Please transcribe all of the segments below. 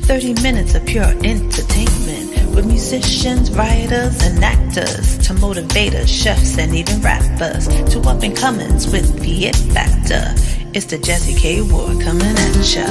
30 minutes of pure entertainment with musicians, writers, and actors to motivators, chefs, and even rappers to up-and-comers with the it factor. It's the Jazzie K Ward coming at ya.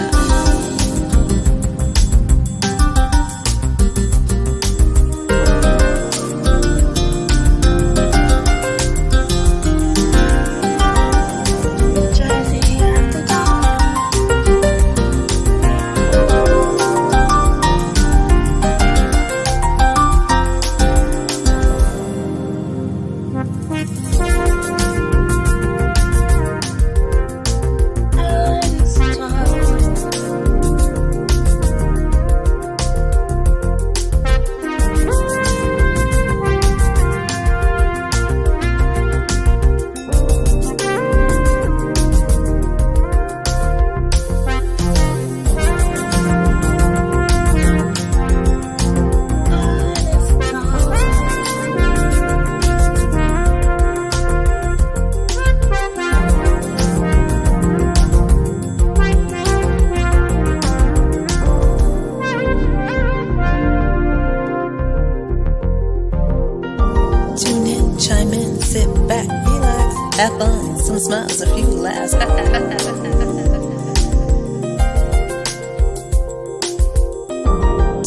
Have fun, some smiles, a few laughs.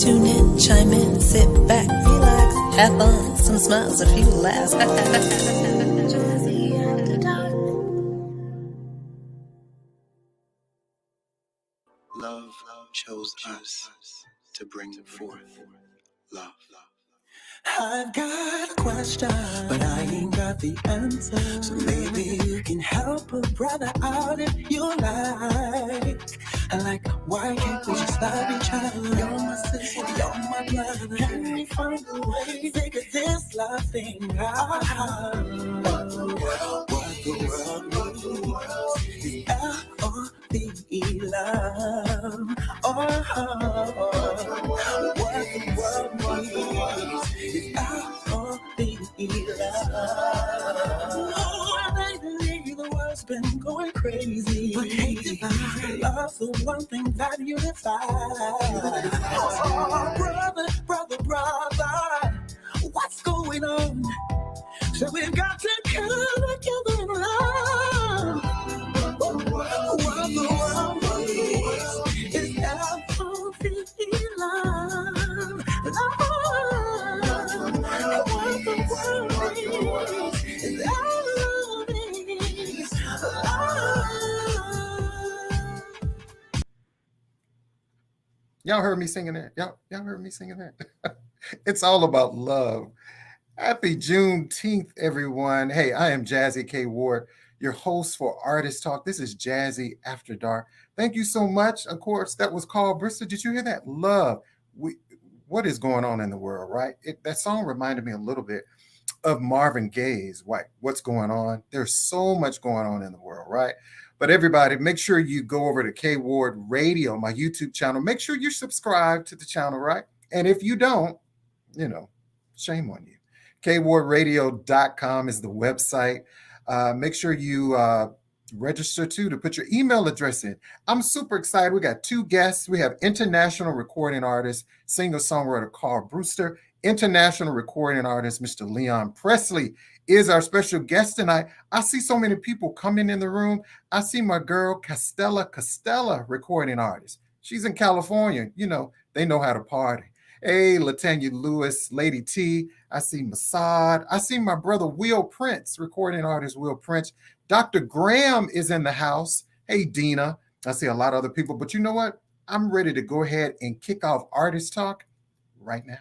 Tune in, chime in, sit back, relax. Have fun, some smiles, a few laughs. Love chose us to bring forth love. I've got a question, but I ain't got the answer. So maybe you can help a brother out if you like. Like, why can't we just love each other? You're my sister, you're my brother. Can we find a way to figure this love thing out? What the world needs is L-O-V-E love. What the world needs is L-O-V-E love. Lately the world's been going crazy, but hate divide. Love's the one thing that unifies. Brother, what's going on? So we've got to come together in love. What the world needs is L-O-V-E love. What the world needs is L-O-V-E love. Y'all heard me singing that? Y'all heard me singing that? It's all about love. Happy Juneteenth, everyone. Hey, I am Jazzie K Ward, your host for Artist Talk. This is Jazzie After Dark. Thank you so much. Of course, that was called BRISTER. Did you hear that? Love. What is going on in the world, right? That song reminded me a little bit of Marvin Gaye's What's Going On. There's so much going on in the world, right? But everybody, make sure you go over to K Ward Radio, my YouTube channel. Make sure you subscribe to the channel, right? And if you don't, shame on you. KWardRadio.com is the website. Make sure you register too to put your email address in. I'm super excited. We got two guests. We have international recording artist, singer-songwriter Carl BRISTER. International recording artist, Mr. Leon Presley, is our special guest tonight. I see so many people coming in the room. I see my girl, Castella, recording artist. She's in California. They know how to party. Hey, Latanya Lewis, Lady T. I see Masad. I see my brother, Will Prince, recording artist Will Prince. Dr. Graham is in the house. Hey, Dina. I see a lot of other people. But you know what? I'm ready to go ahead and kick off Artist Talk right now.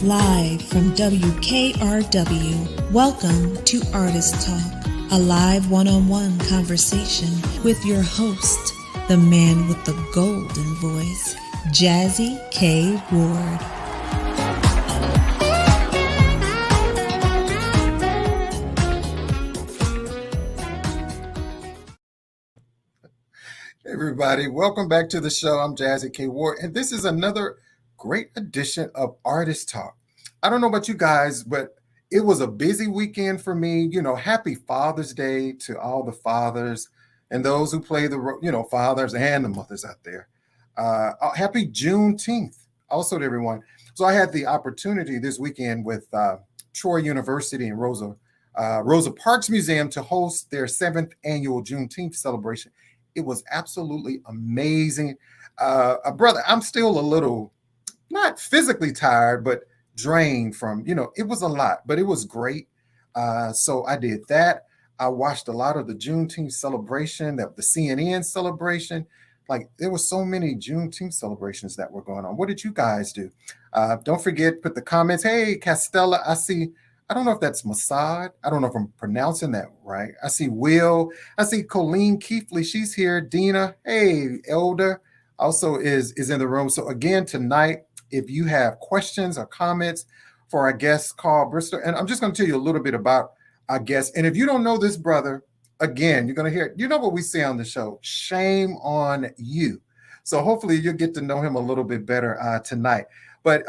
Live from WKRW, welcome to Artist Talk, a live one-on-one conversation with your host, the man with the golden voice, Jazzie K Ward. Everybody, welcome back to the show. I'm Jazzie K Ward, and this is another great edition of Artist Talk. I don't know about you guys, but it was a busy weekend for me. Happy Father's Day to all the fathers and those who play fathers and the mothers out there. Happy Juneteenth also to everyone. So I had the opportunity this weekend with Troy University and Rosa Parks Museum to host their 7th annual Juneteenth celebration. It was absolutely amazing. Brother, I'm still a little, not physically tired, but drained from, it was a lot, but it was great. So I did that. I watched a lot of the Juneteenth celebration, the CNN celebration. Like, there were so many Juneteenth celebrations that were going on. What did you guys do? Don't forget, put the comments. Hey, Castella, I don't know if that's Mossad. I don't know if I'm pronouncing that right. I see Will. I see Colleen Keefley. She's here. Dina. Hey, Elder also is in the room. So again, tonight, if you have questions or comments for our guest, Carl BRISTER, and I'm just going to tell you a little bit about our guest. And if you don't know this brother, again, you're going to hear, what we say on the show, shame on you. So hopefully you'll get to know him a little bit better tonight. But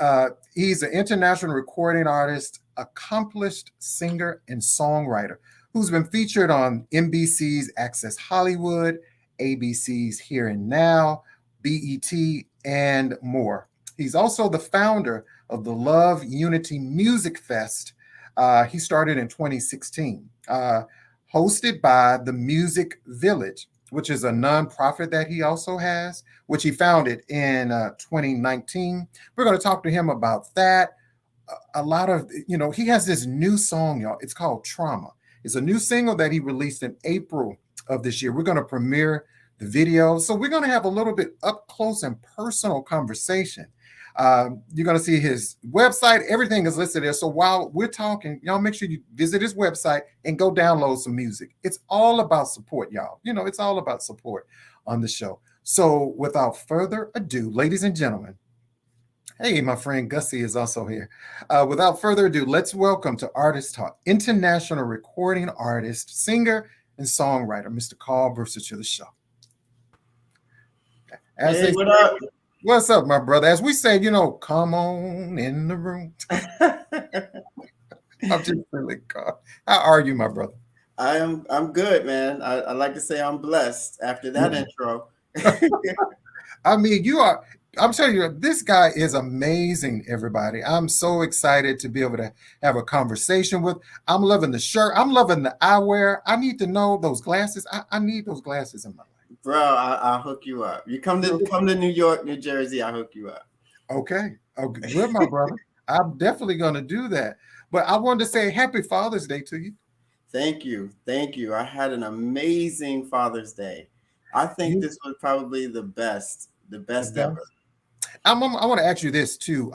he's an international recording artist, accomplished singer and songwriter who's been featured on NBC's Access Hollywood, ABC's Here and Now, BET, and more. He's also the founder of the Love Unity Music Fest. He started in 2016, hosted by the Music Village, which is a nonprofit that he also has, which he founded in 2019. We're going to talk to him about that. A lot of, he has this new song, y'all. It's called Trauma. It's a new single that he released in April of this year. We're going to premiere the video. So we're going to have a little bit up close and personal conversation. You're going to see his website. Everything is listed there. So while we're talking, y'all make sure you visit his website and go download some music. It's all about support, y'all. It's all about support on the show. So without further ado, ladies and gentlemen, hey, my friend Gussie is also here. Without further ado, let's welcome to Artist Talk, international recording artist, singer, and songwriter, Mr. Carl BRISTER, to the show. Hey, what up? What's up, my brother? As we say, come on in the room. I'm just really Carl. How are you, my brother? I'm good, man. I like to say I'm blessed after that intro. I mean, I'm telling you, this guy is amazing, everybody. I'm so excited to be able to have a conversation with. I'm loving the shirt. I'm loving the eyewear. I need to know those glasses. I need those glasses in my life. Bro, I'll hook you up. You come to New York, New Jersey, I'll hook you up. Okay. Good, my brother. I'm definitely going to do that. But I wanted to say happy Father's Day to you. Thank you. I had an amazing Father's Day. I think this was probably the best ever. I want to ask you this too,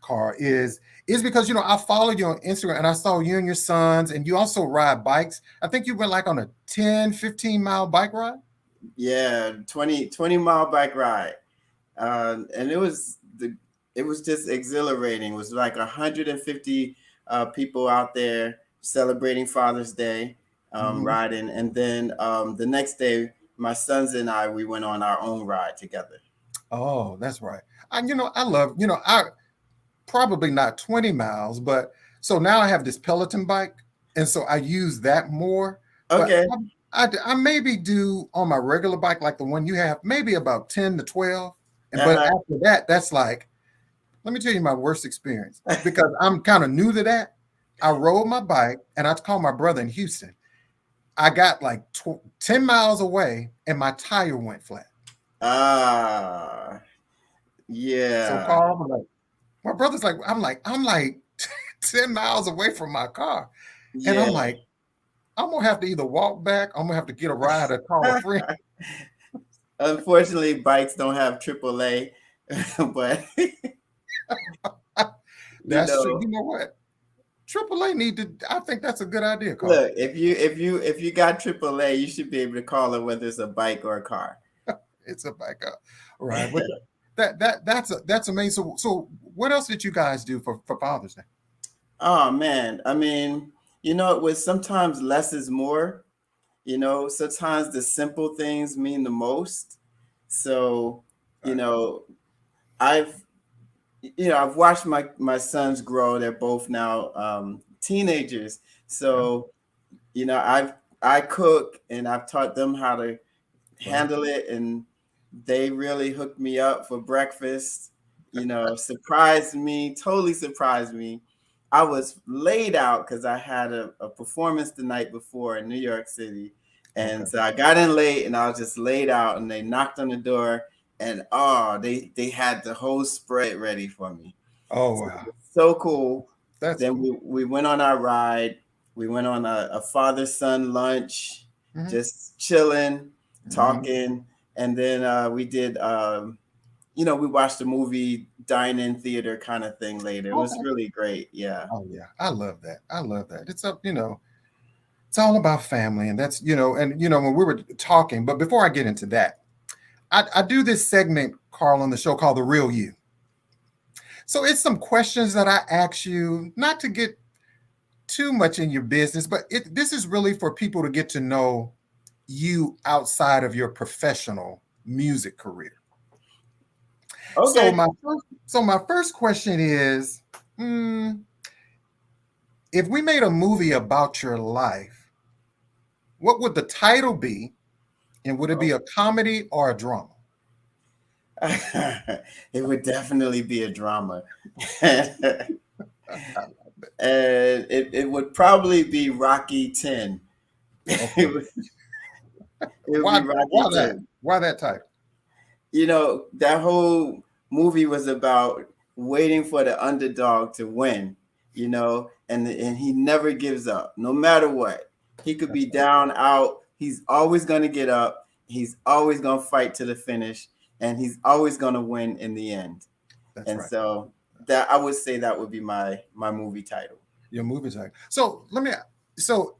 Carl, is because, I followed you on Instagram and I saw you and your sons, and you also ride bikes. I think you went like on a 10, 15 mile bike ride. Yeah, 20 mile bike ride. And it was just exhilarating. It was like 150 people out there celebrating Father's Day, riding. And then the next day, my sons and we went on our own ride together. Oh, that's right. I love, I probably not 20 miles, but so now I have this Peloton bike. And so I use that more. Okay. I maybe do on my regular bike, like the one you have, maybe about 10 to 12. But after that, that's like, let me tell you my worst experience, because I'm kind of new to that. I rode my bike and I called my brother in Houston. I got like 10 miles away and my tire went flat. Yeah. So Carl, my brother's like, I'm like 10 miles away from my car. Yeah. And I'm like, I'm going to have to either walk back, I'm going to have to get a ride or call a friend. Unfortunately, bikes don't have AAA, but that's true. You know what? AAA I think that's a good idea, Carl. Look, if you got AAA, you should be able to call it whether it's a bike or a car. It's a bike, right? But that's amazing. So what else did you guys do for Father's Day? Oh man, I mean, it was sometimes less is more. Sometimes the simple things mean the most. So, I've I've watched my sons grow. They're both now teenagers. So, I cook and I've taught them how to handle it, and they really hooked me up for breakfast. Totally surprised me. I was laid out because I had a performance the night before in New York City. And so I got in late and I was just laid out, and they knocked on the door, and they had the whole spread ready for me. Oh, wow. So cool. Then cool. We went on our ride. We went on a father-son lunch, just chilling, talking. And then we did, we watched a movie, dine-in theater kind of thing later. It was really great. Yeah. Oh, yeah. I love that. It's it's all about family. And that's, when we were talking, but before I get into that, I do this segment, Carl, on the show called The Real You. So it's some questions that I ask you, not to get too much in your business, but this is really for people to get to know you outside of your professional music career. Okay. So my first question is, if we made a movie about your life, what would the title be? And would it be a comedy or a drama? It would definitely be a drama. And it would probably be Rocky 10. Okay. It would be Rocky 10. Why that title? That whole movie was about waiting for the underdog to win, and he never gives up, no matter what. He could be down, out. He's always going to get up. He's always going to fight to the finish, and he's always going to win in the end. So that, I would say that would be my movie title. Your movie title. So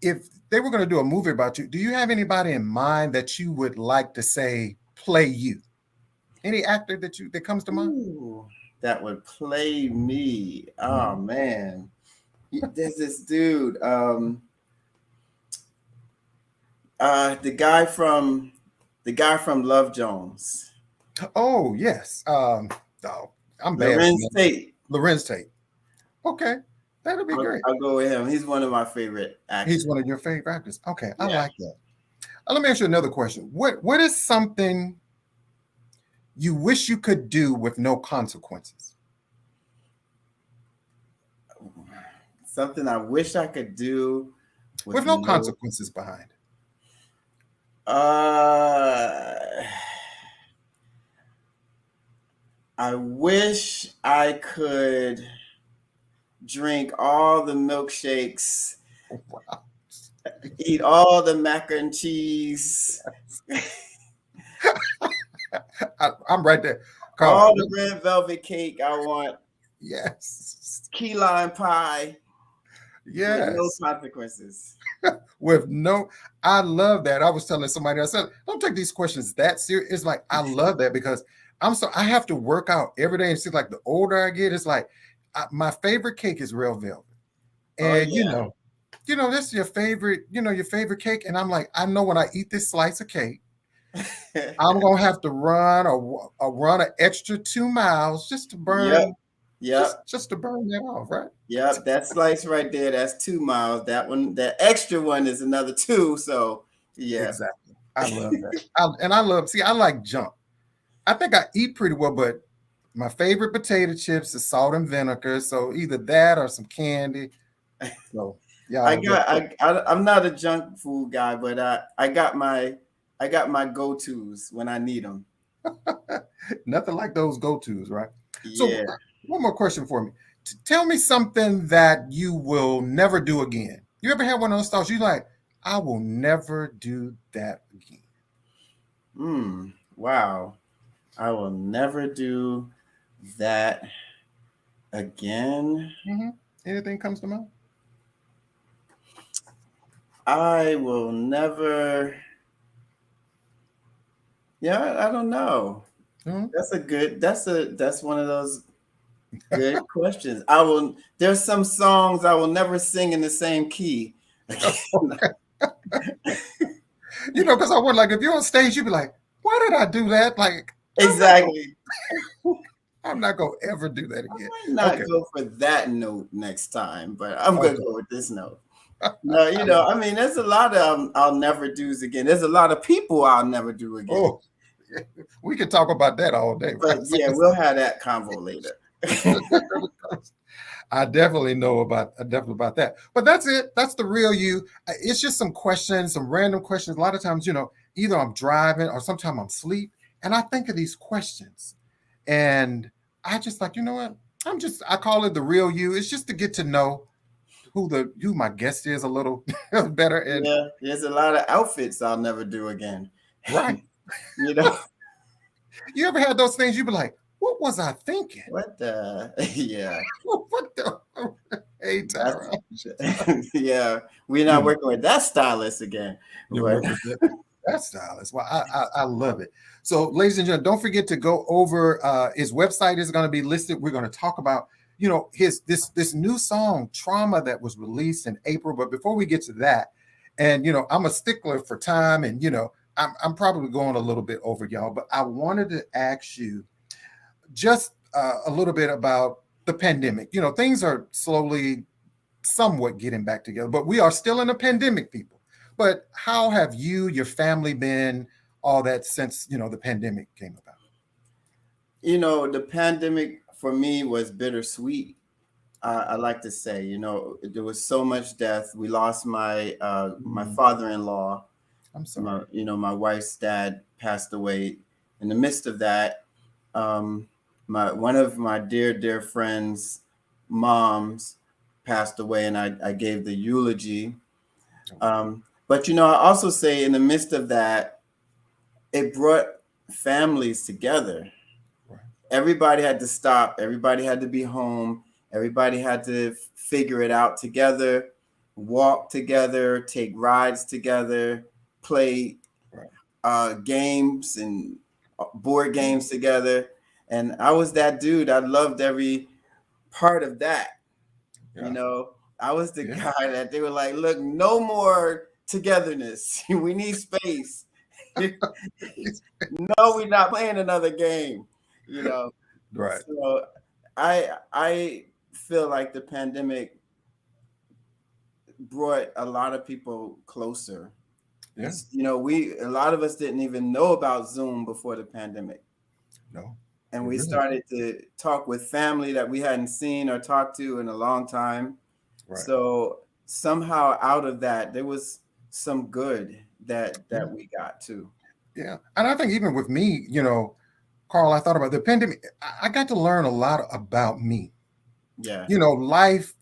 if they were going to do a movie about you, do you have anybody in mind that you would like to say play you? Any actor that comes to mind? Ooh, that would play me. Oh man, there's this dude. The guy from Love Jones. Oh yes. I'm bad. Lorenz Tate. Okay, that'll be great. I'll go with him. He's one of my favorite actors. He's one of your favorite actors. Okay, I like that. Let me ask you another question. What is something you wish you could do with no consequences? Something I wish I could do with no consequences behind it. I wish I could drink all the milkshakes, eat all the mac and cheese. I'm right there. Carl, all the red velvet cake I want. Yes. Key lime pie. Yes. With no consequences. I love that. I was telling somebody, I said, don't take these questions that serious. It's like, I love that because I have to work out every day. And see, like the older I get, it's like my favorite cake is red velvet. And that's your favorite, your favorite cake. And I'm like, I know when I eat this slice of cake, I'm gonna have to run an extra 2 miles just to burn. Just to burn that off, right? Yep, that slice right there, that's 2 miles. That extra one is another 2. So yeah, exactly. I love that. I like junk. I think I eat pretty well, but my favorite potato chips is salt and vinegar. So either that or some candy. So yeah, I'm not a junk food guy, but I got my go-tos when I need them. Nothing like those go-tos, right? Yeah. So one more question for me. Tell me something that you will never do again. You ever had one of those thoughts? You like, I will never do that again. Wow. I will never do that again. Anything comes to mind? I will never. Yeah, I don't know. That's one of those good questions. There's some songs I will never sing in the same key. Because I would, like, if you're on stage, you'd be like, why did I do that? Like, exactly. I'm not gonna ever do that I again. might not Okay. go for that note next time, but I'm gonna Okay. go with this note. No, I mean, there's a lot of I'll never do's again. There's a lot of people I'll never do again. Oh, we could talk about that all day, But right? yeah, we'll have that convo later. I definitely know about that. But that's it. That's the real you. It's just some questions, some random questions. A lot of times, either I'm driving or sometimes I'm asleep, and I think of these questions, and I just like, you know what? I call it the real you. It's just to get to know who my guest is a little better. And Yeah, there's a lot of outfits I'll never do again. right. You know, You ever had those things you be like, what was I thinking? what the yeah. What the hey Tara. Yeah, we're not working with that stylist again. But That stylist. Well, I love it. So, ladies and gentlemen, don't forget to go over his website is going to be listed. We're going to talk about, this new song, Trauma, that was released in April. But before we get to that, and I'm a stickler for time, and I'm probably going a little bit over, y'all, but I wanted to ask you just a little bit about the pandemic. Things are slowly somewhat getting back together, but we are still in a pandemic, people. But how have you, your family been, all that since, the pandemic came about? The pandemic for me was bittersweet. I like to say, there was so much death. We lost my my father-in-law. I'm sorry. My wife's dad passed away. In the midst of that, one of my dear friends' moms passed away, and I gave the eulogy. But I also say in the midst of that, it brought families together. Right. Everybody had to stop. Everybody had to be home. Everybody had to figure it out together, walk together, take rides together, play games and board games together. And I was that dude. I loved every part of that. Yeah. I was the guy that they were like, look, no more togetherness. We need space. No, we're not playing another game. Right. So I feel like the pandemic brought a lot of people closer. Yeah. A lot of us didn't even know about Zoom before the pandemic. No. And we started to talk with family that we hadn't seen or talked to in a long time. Right. So somehow out of that, there was some good that we got too. Yeah. And I think even with me, Carl, I thought about the pandemic. I got to learn a lot about me. Yeah. Life,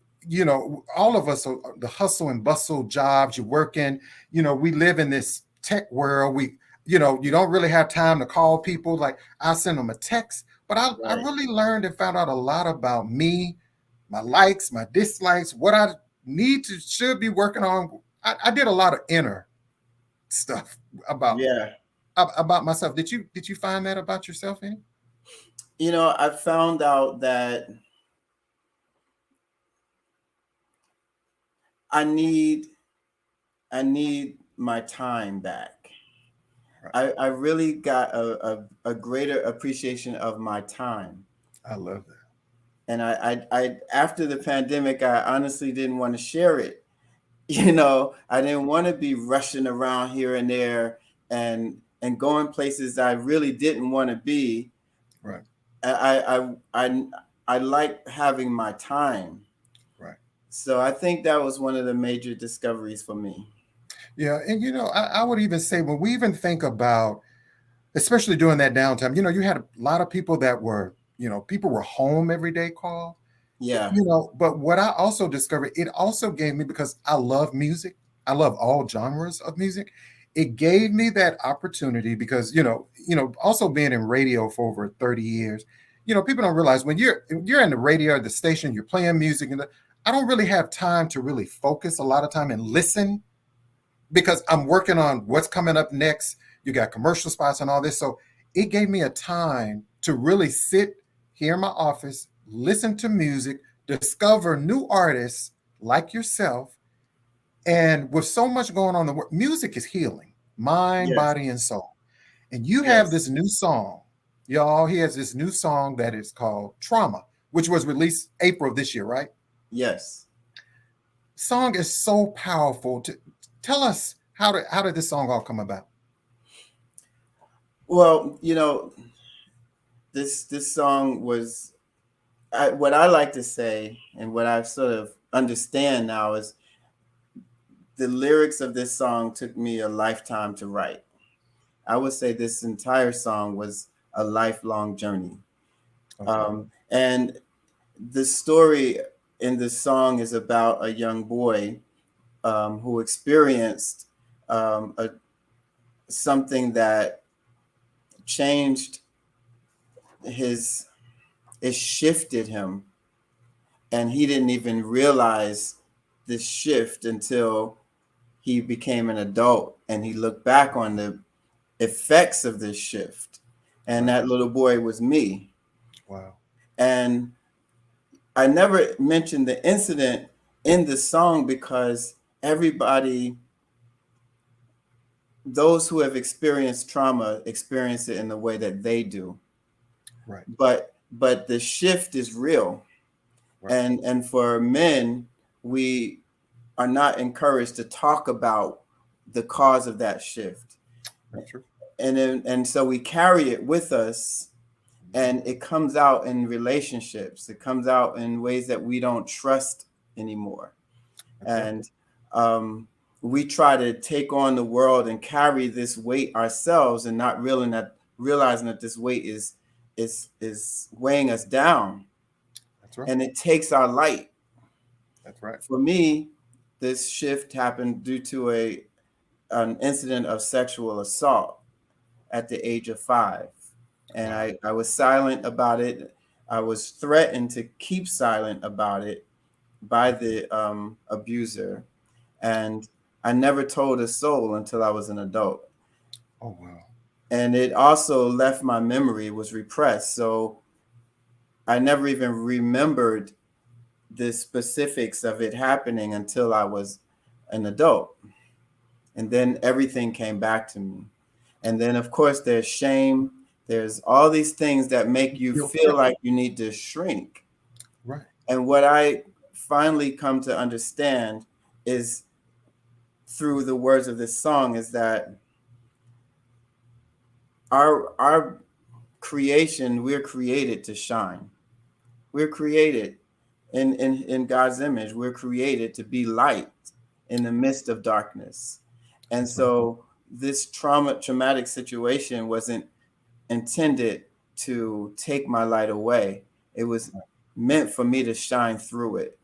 all of us, are the hustle and bustle jobs you're working, we live in this tech world. You don't really have time to call people. Like I send them a text, but I really learned and found out a lot about me, my likes, my dislikes, what I should be working on. I did a lot of inner stuff about myself. Did you find that about yourself, Annie? I found out that I need my time back. Right. I really got a greater appreciation of my time. I love that. And I after the pandemic, I honestly didn't want to share it. I didn't want to be rushing around here and there and going places I really didn't want to be. Right. I like having my time. Right. So I think that was one of the major discoveries for me. Yeah. And, I would even say when we even think about, especially during that downtime, you had a lot of people that were, people were home every day, Carl. Yeah. But what I also discovered, it also gave me, because I love music, I love all genres of music. It gave me that opportunity because, also being in radio for over 30 years, people don't realize when you're in the radio or the station, you're playing music, and I don't really have time to really focus a lot of time and listen because I'm working on what's coming up next. You got commercial spots and all this. So it gave me a time to really sit here in my office, listen to music, discover new artists like yourself. And with so much going on in the world, music is healing, mind, body, and soul. And you have this new song Y'all, he has this new song that is called Trauma, which was released April of this year, right? Yes. Song is so powerful. Tell us how did this song all come about? Well, this song was what I like to say, and what I sort of understand now is the lyrics of this song took me a lifetime to write. I would say this entire song was a lifelong journey. Okay. And the story in the song is about a young boy who experienced something that changed it shifted him, and he didn't even realize this shift until he became an adult, and he looked back on the effects of this shift, and that little boy was me. Wow. And I never mentioned the incident in the song because those who have experienced trauma experience it in the way that they do. Right. But the shift is real. Right. And for men, we are not encouraged to talk about the cause of that shift. That's true. And so we carry it with us, and it comes out in relationships. It comes out in ways that we don't trust anymore. That's and we try to take on the world and carry this weight ourselves, and not realizing that this weight is weighing us down. That's right. And it takes our light. That's right. For me, this shift happened due to an incident of sexual assault at the age of 5. And I was silent about it. I was threatened to keep silent about it by the abuser. And I never told a soul until I was an adult. Oh, wow. And it also left my memory, was repressed. So I never even remembered the specifics of it happening until I was an adult. And then everything came back to me. And then, of course, there's shame. There's all these things that make you feel like you need to shrink. Right. And what I finally come to understand is, through the words of this song, is that our creation, we're created to shine. We're created in God's image. We're created to be light in the midst of darkness. And so this traumatic situation wasn't intended to take my light away. It was meant for me to shine through it.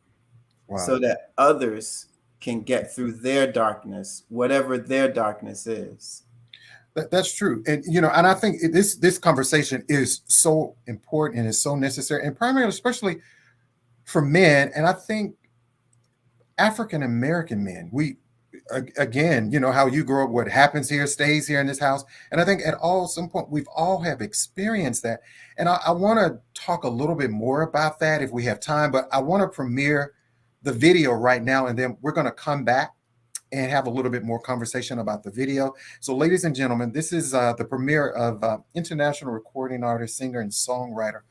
Wow. So that others can get through their darkness, whatever their darkness is. That's true. And, and I think this conversation is so important and is so necessary, and primarily, especially for men. And I think African-American men, again, how you grow up, what happens here stays here in this house. And I think at some point, we've all have experienced that. And I want to talk a little bit more about that if we have time, but I want to premiere the video right now, and then we're going to come back and have a little bit more conversation about the video. So ladies and gentlemen, this is the premiere of international recording artist, singer, and songwriter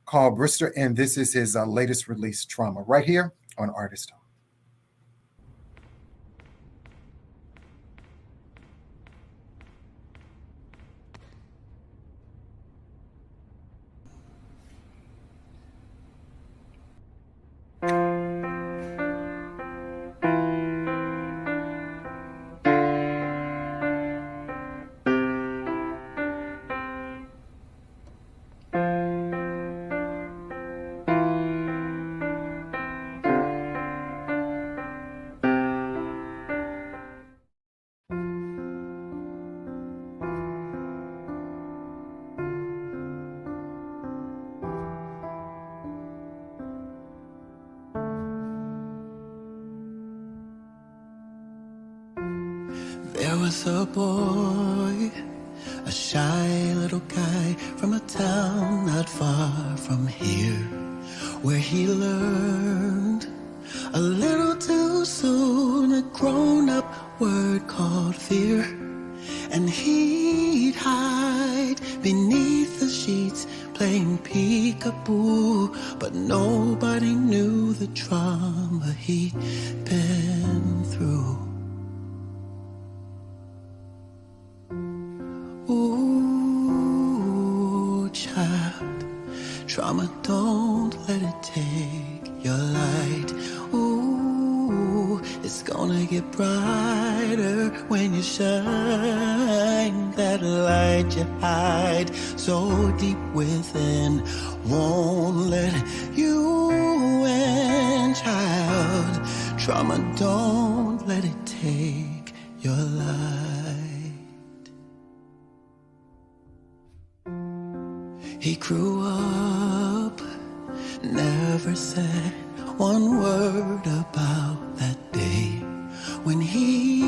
called BRISTER, and this is his latest release, Trauma, right here on Artist Talk. There was a boy, a shy little guy from a town not far from here, where he learned a little too soon a grown-up word called fear, and he'd hide beneath the sheets playing peekaboo, but nobody knew the trauma he'd been through. Ooh, child, trauma, don't let it take your light. Ooh, it's gonna get brighter when you shine that light you hide so deep within, won't let you in, child. Trauma, don't let it take your light. He grew up, never said one word about that day when he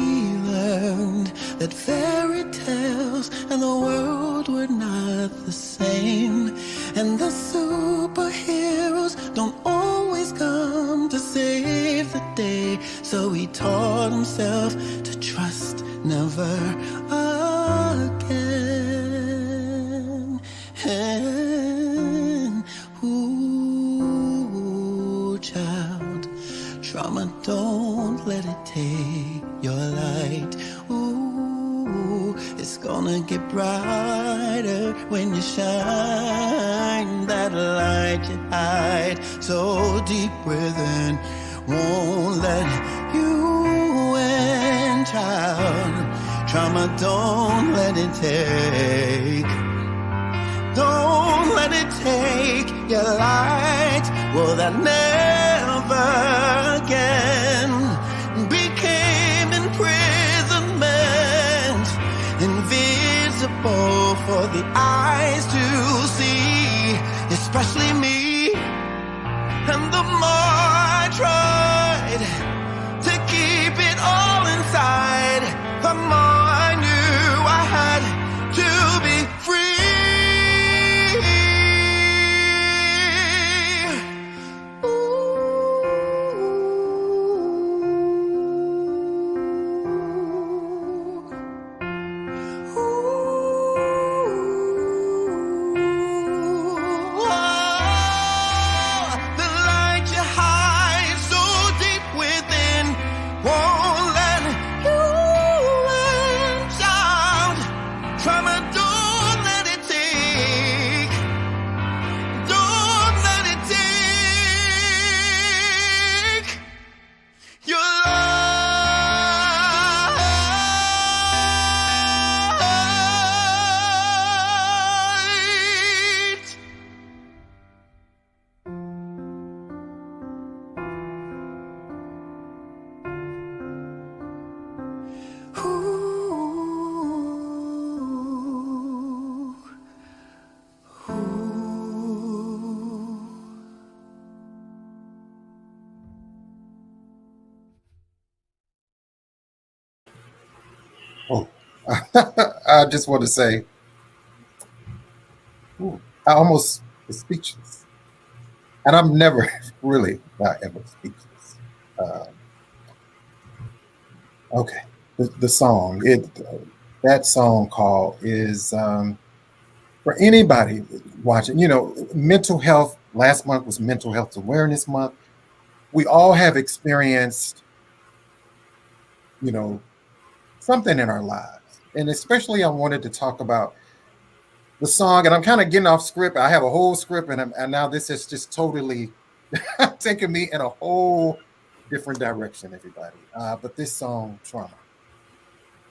learned that fairy tales and the world were not the same, and the superheroes don't always come to save the day. So he taught himself to trust never again. And, ooh, child, trauma, don't let it take your light. Ooh, it's gonna get brighter when you shine that light you hide so deep within, won't let you in, child. Trauma, don't let it take. Don't let it take your light. Well, that never again became imprisonment, invisible for the eyes to see, especially me. And the more I tried to keep it all inside, the more I knew I had to be free. Oh, I just want to say, ooh, I almost was speechless. And I'm never really not ever speechless. Okay, the song, that song call is for anybody watching. You know, mental health. Last month was Mental Health Awareness Month. We all have experienced, you know, something in our lives, and especially I wanted to talk about the song. And I'm kind of getting off script. I have a whole script, and now this is just totally taking me in a whole different direction, everybody. But this song, Trauma.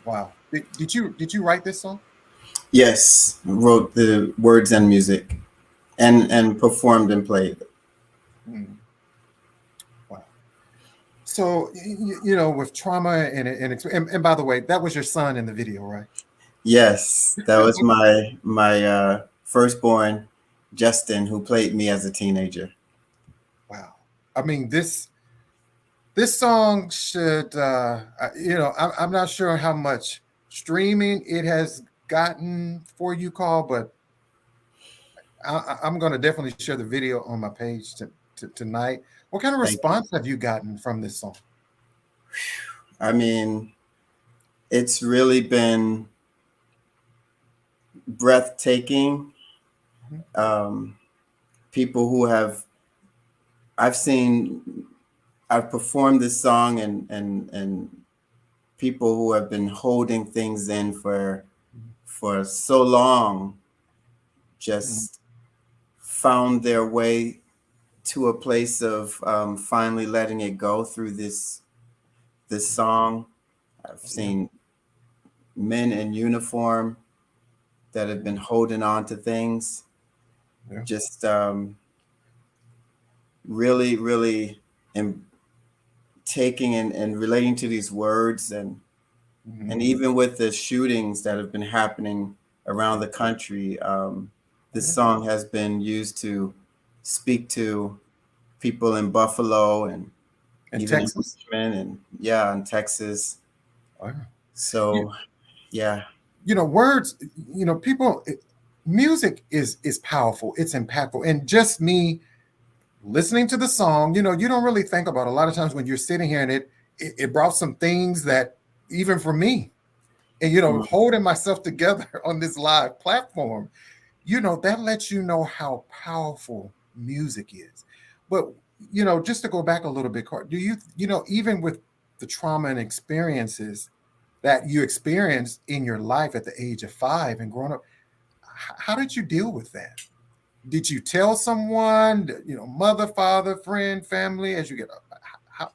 Wow. Did you write this song? Yes, wrote the words and music, and performed and played. Wow. So you know, with Trauma and by the way, that was your son in the video, right? Yes, that was my firstborn, Justin, who played me as a teenager. Wow. I mean, this song should, you know, I'm not sure how much streaming it has gotten for you, Carl, but I'm going to definitely share the video on my page tonight. What kind of response have you gotten from this song? I mean, it's really been breathtaking People who I've performed this song and people who have been holding things in for so long just found their way to a place of finally letting it go through this song. I've seen men in uniform that have been holding on to things, just really, really taking and relating to these words, and even with the shootings that have been happening around the country, this song has been used to speak to people in Buffalo and even Texas, in Richmond in Texas. So, yeah. Words. People. Music is powerful. It's impactful, and just me listening to the song. You don't really think about a lot of times when you're sitting here, and it brought some things that even for me, and holding myself together on this live platform, that lets you know how powerful music is. But just to go back a little bit, do you even with the trauma and experiences that you experienced in your life at the age of 5 and growing up, how did you deal with that? Did you tell someone, mother, father, friend, family, as you get up?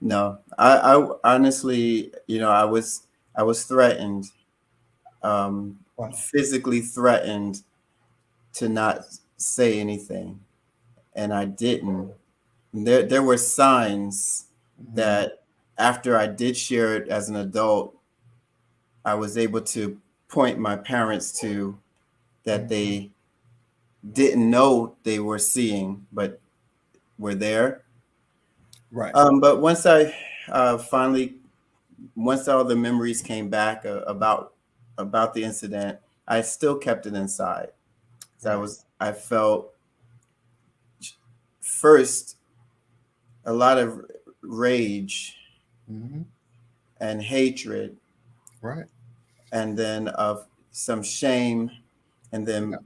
No, I honestly, I was threatened, physically threatened to not say anything, and I didn't. There were signs that after I did share it as an adult, I was able to point my parents to that they didn't know they were seeing, but were there. Right. But once I once all the memories came back about the incident, I still kept it inside. So I felt first a lot of rage and hatred, right, and then of some shame, and then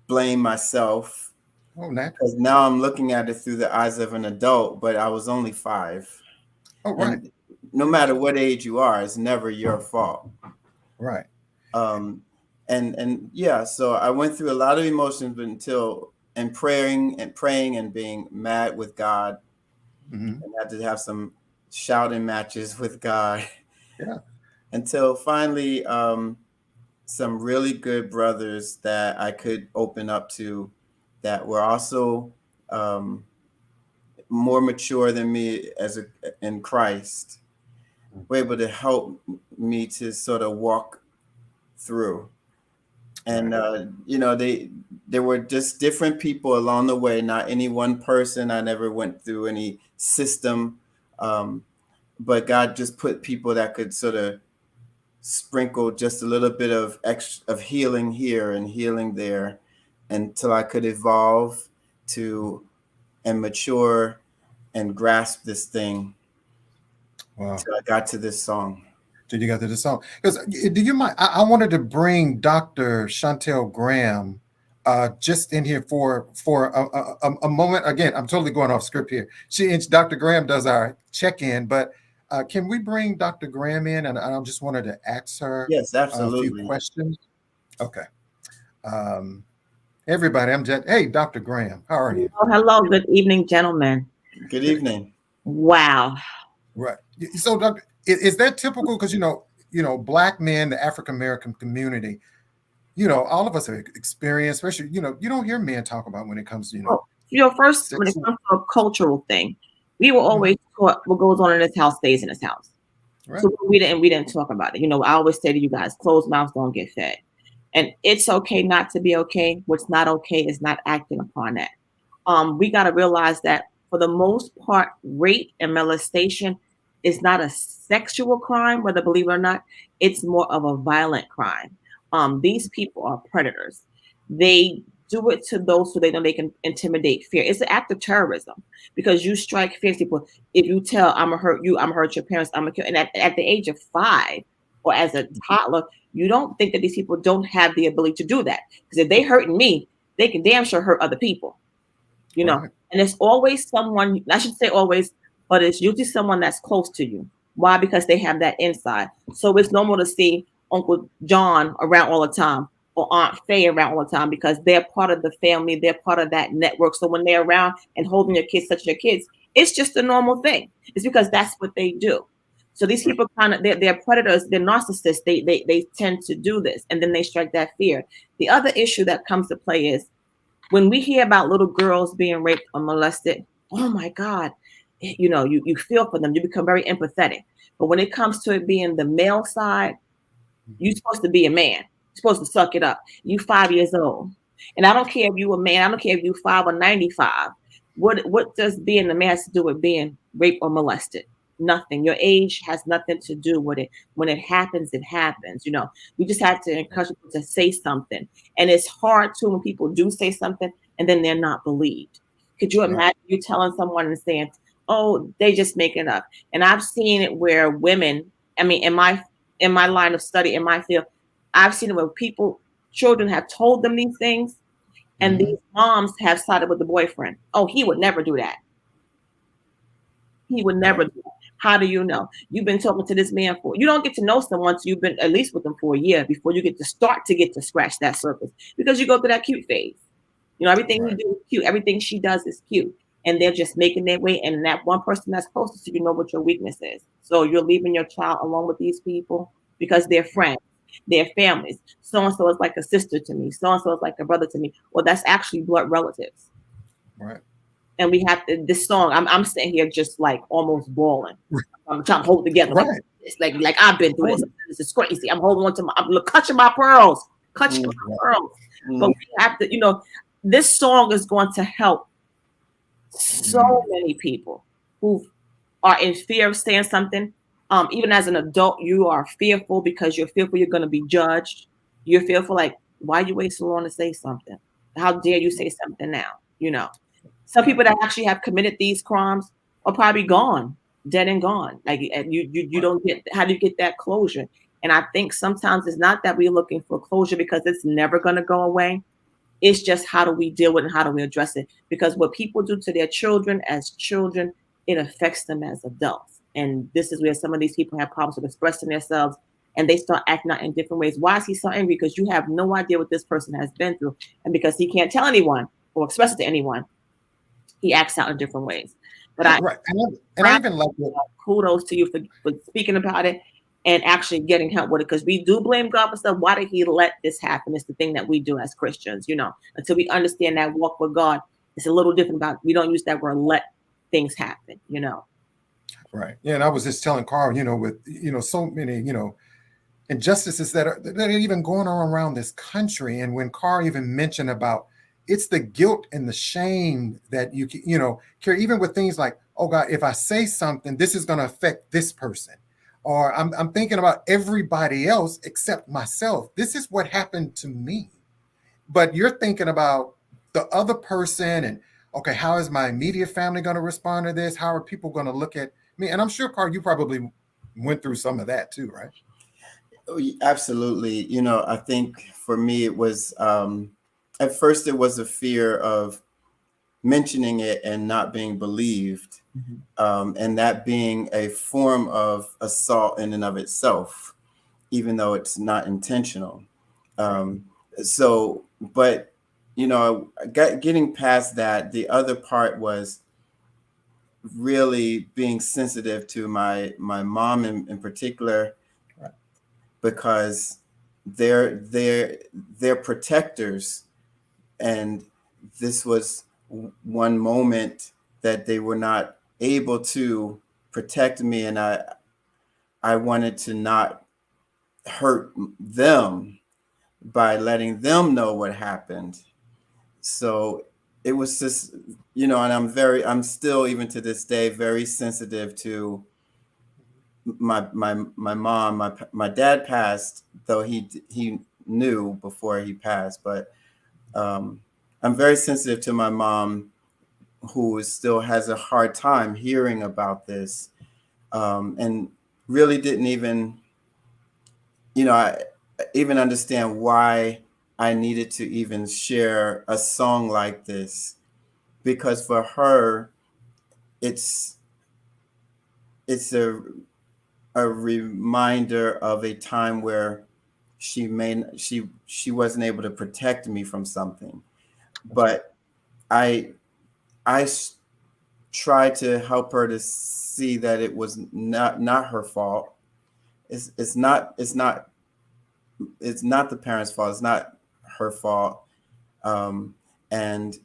blame myself. Because now I'm looking at it through the eyes of an adult, but I was only 5. Oh, right. And no matter what age you are, it's never your fault. Right. And yeah, so I went through a lot of emotions praying and being mad with God, and had to have some shouting matches with God. Yeah. Until finally, some really good brothers that I could open up to, that were also more mature than me in Christ, were able to help me to sort of walk through. And there were just different people along the way, not any one person. I never went through any system, but God just put people that could sort of sprinkle just a little bit of healing here and healing there, until I could evolve and mature and grasp this thing. Wow. Until I got to this song. Till you got to this song. Because do you mind? I wanted to bring Dr. Chantel Graham just in here for a moment. Again, I'm totally going off script here. Dr. Graham does our check-in, but can we bring Dr. Graham in? And I just wanted to ask her a few questions. Okay. Everybody, hey, Dr. Graham, how are you? Oh, hello. Good evening, gentlemen. Good evening. Wow. Right. So, Doctor, is that typical? Because Black men, the African American community, all of us have experienced, especially, you don't hear men talk about when it comes to, first, when it comes to a cultural thing, we were always taught what goes on in this house stays in this house. Right. So we didn't talk about it. I always say to you guys, closed mouths don't get fed. And it's okay not to be okay. What's not okay is not acting upon that. We got to realize that for the most part, rape and molestation is not a sexual crime, whether believe it or not. It's more of a violent crime. These people are predators. They do it to those so they know they can intimidate, fear. It's an act of terrorism, because you strike fear people. If you tell, I'm gonna hurt you, I'm gonna hurt your parents, I'm gonna kill. And at the age of 5 or as a toddler, you don't think that these people don't have the ability to do that. Because if they hurting me, they can damn sure hurt other people, you know. Right. And it's always someone, I should say always, but it's usually someone that's close to you. Why? Because they have that inside. So it's normal to see Uncle John around all the time or Aunt Faye around all the time because they're part of the family. They're part of that network. So when they're around and holding your kids, such as your kids, it's just a normal thing. It's because that's what they do. So these people kind of, they're predators, they're narcissists. They tend to do this, and then they strike that fear. The other issue that comes to play is when we hear about little girls being raped or molested, oh my God, you know, you feel for them. You become very empathetic. But when it comes to it being the male side, you're supposed to be a man. You're supposed to suck it up. You 5 years old. And I don't care if you a man. I don't care if you 5 or 95. What does being a man has to do with being raped or molested? Nothing. Your age has nothing to do with it. When it happens, it happens. You know, we just have to encourage people to say something. And it's hard too when people do say something and then they're not believed. Could you imagine you telling someone and saying, oh, they just make it up? And I've seen it where women, I mean, in my line of study, in my field, I've seen it where children have told them these things, and these moms have sided with the boyfriend. Oh, he would never do that. He would never do that. How do you know? You've been talking to this man you don't get to know someone until you've been at least with them for a year before you get to scratch that surface, because you go through that cute phase. You know, everything you do is cute. Everything she does is cute. And they're just making their way. And that one person that's closest to you know what your weakness is. So you're leaving your child alone with these people because they're friends, they're families. So-and-so is like a sister to me. So-and-so is like a brother to me. Well, that's actually blood relatives. Right. And we have this song, I'm sitting here just like almost bawling. I'm trying to hold it together. Right. It's like I've been through this. This is crazy. I'm holding on to I'm clutching my pearls. Clutching my pearls. But we have to, you know, this song is going to help so many people who are in fear of saying something. Even as an adult, you are fearful because you're fearful you're going to be judged. You're fearful, like, why you wait so long to say something? How dare you say something now? You know, some people that actually have committed these crimes are probably gone, dead and gone. Like you don't get, how do you get that closure? And I think sometimes it's not that we're looking for closure because it's never going to go away. It's just how do we deal with it and how do we address it? Because what people do to their children as children, it affects them as adults. And this is where some of these people have problems with expressing themselves and they start acting out in different ways. Why is he so angry? Because you have no idea what this person has been through. And because he can't tell anyone or express it to anyone, he acts out in different ways. But I even like kudos to you for speaking about it and actually getting help with it, because we do blame God for stuff. Why did he let this happen? It's the thing that we do as Christians, you know, until we understand that walk with God. It's a little different about, we don't use that word, let things happen, you know. Right. Yeah. And I was just telling Carl, you know, with, you know, so many, you know, injustices that are even going on around this country. And when Carl even mentioned about, it's the guilt and the shame that you know, carry, even with things like, oh God, if I say something, this is going to affect this person. Or I'm thinking about everybody else except myself. This is what happened to me. But you're thinking about the other person and, okay, how is my immediate family going to respond to this? How are people going to look at me? And I'm sure, Carl, you probably went through some of that too, right? Oh, absolutely. You know, I think for me, it was, at first it was a fear of mentioning it and not being believed. And that being a form of assault in and of itself, even though it's not intentional. But, you know, getting past that, the other part was really being sensitive to my mom in particular, because they're protectors. And this was one moment that they were not able to protect me, and I wanted to not hurt them by letting them know what happened. So it was just, you know, and I'm still, even to this day, very sensitive to my mom. My dad passed, though he knew before he passed, but I'm very sensitive to my mom, who still has a hard time hearing about this, and really didn't even, you know, even understand why I needed to even share a song like this, because for her, it's a reminder of a time where she wasn't able to protect me from something, but I tried to help her to see that it was not her fault. It's not the parents' fault. It's not her fault. And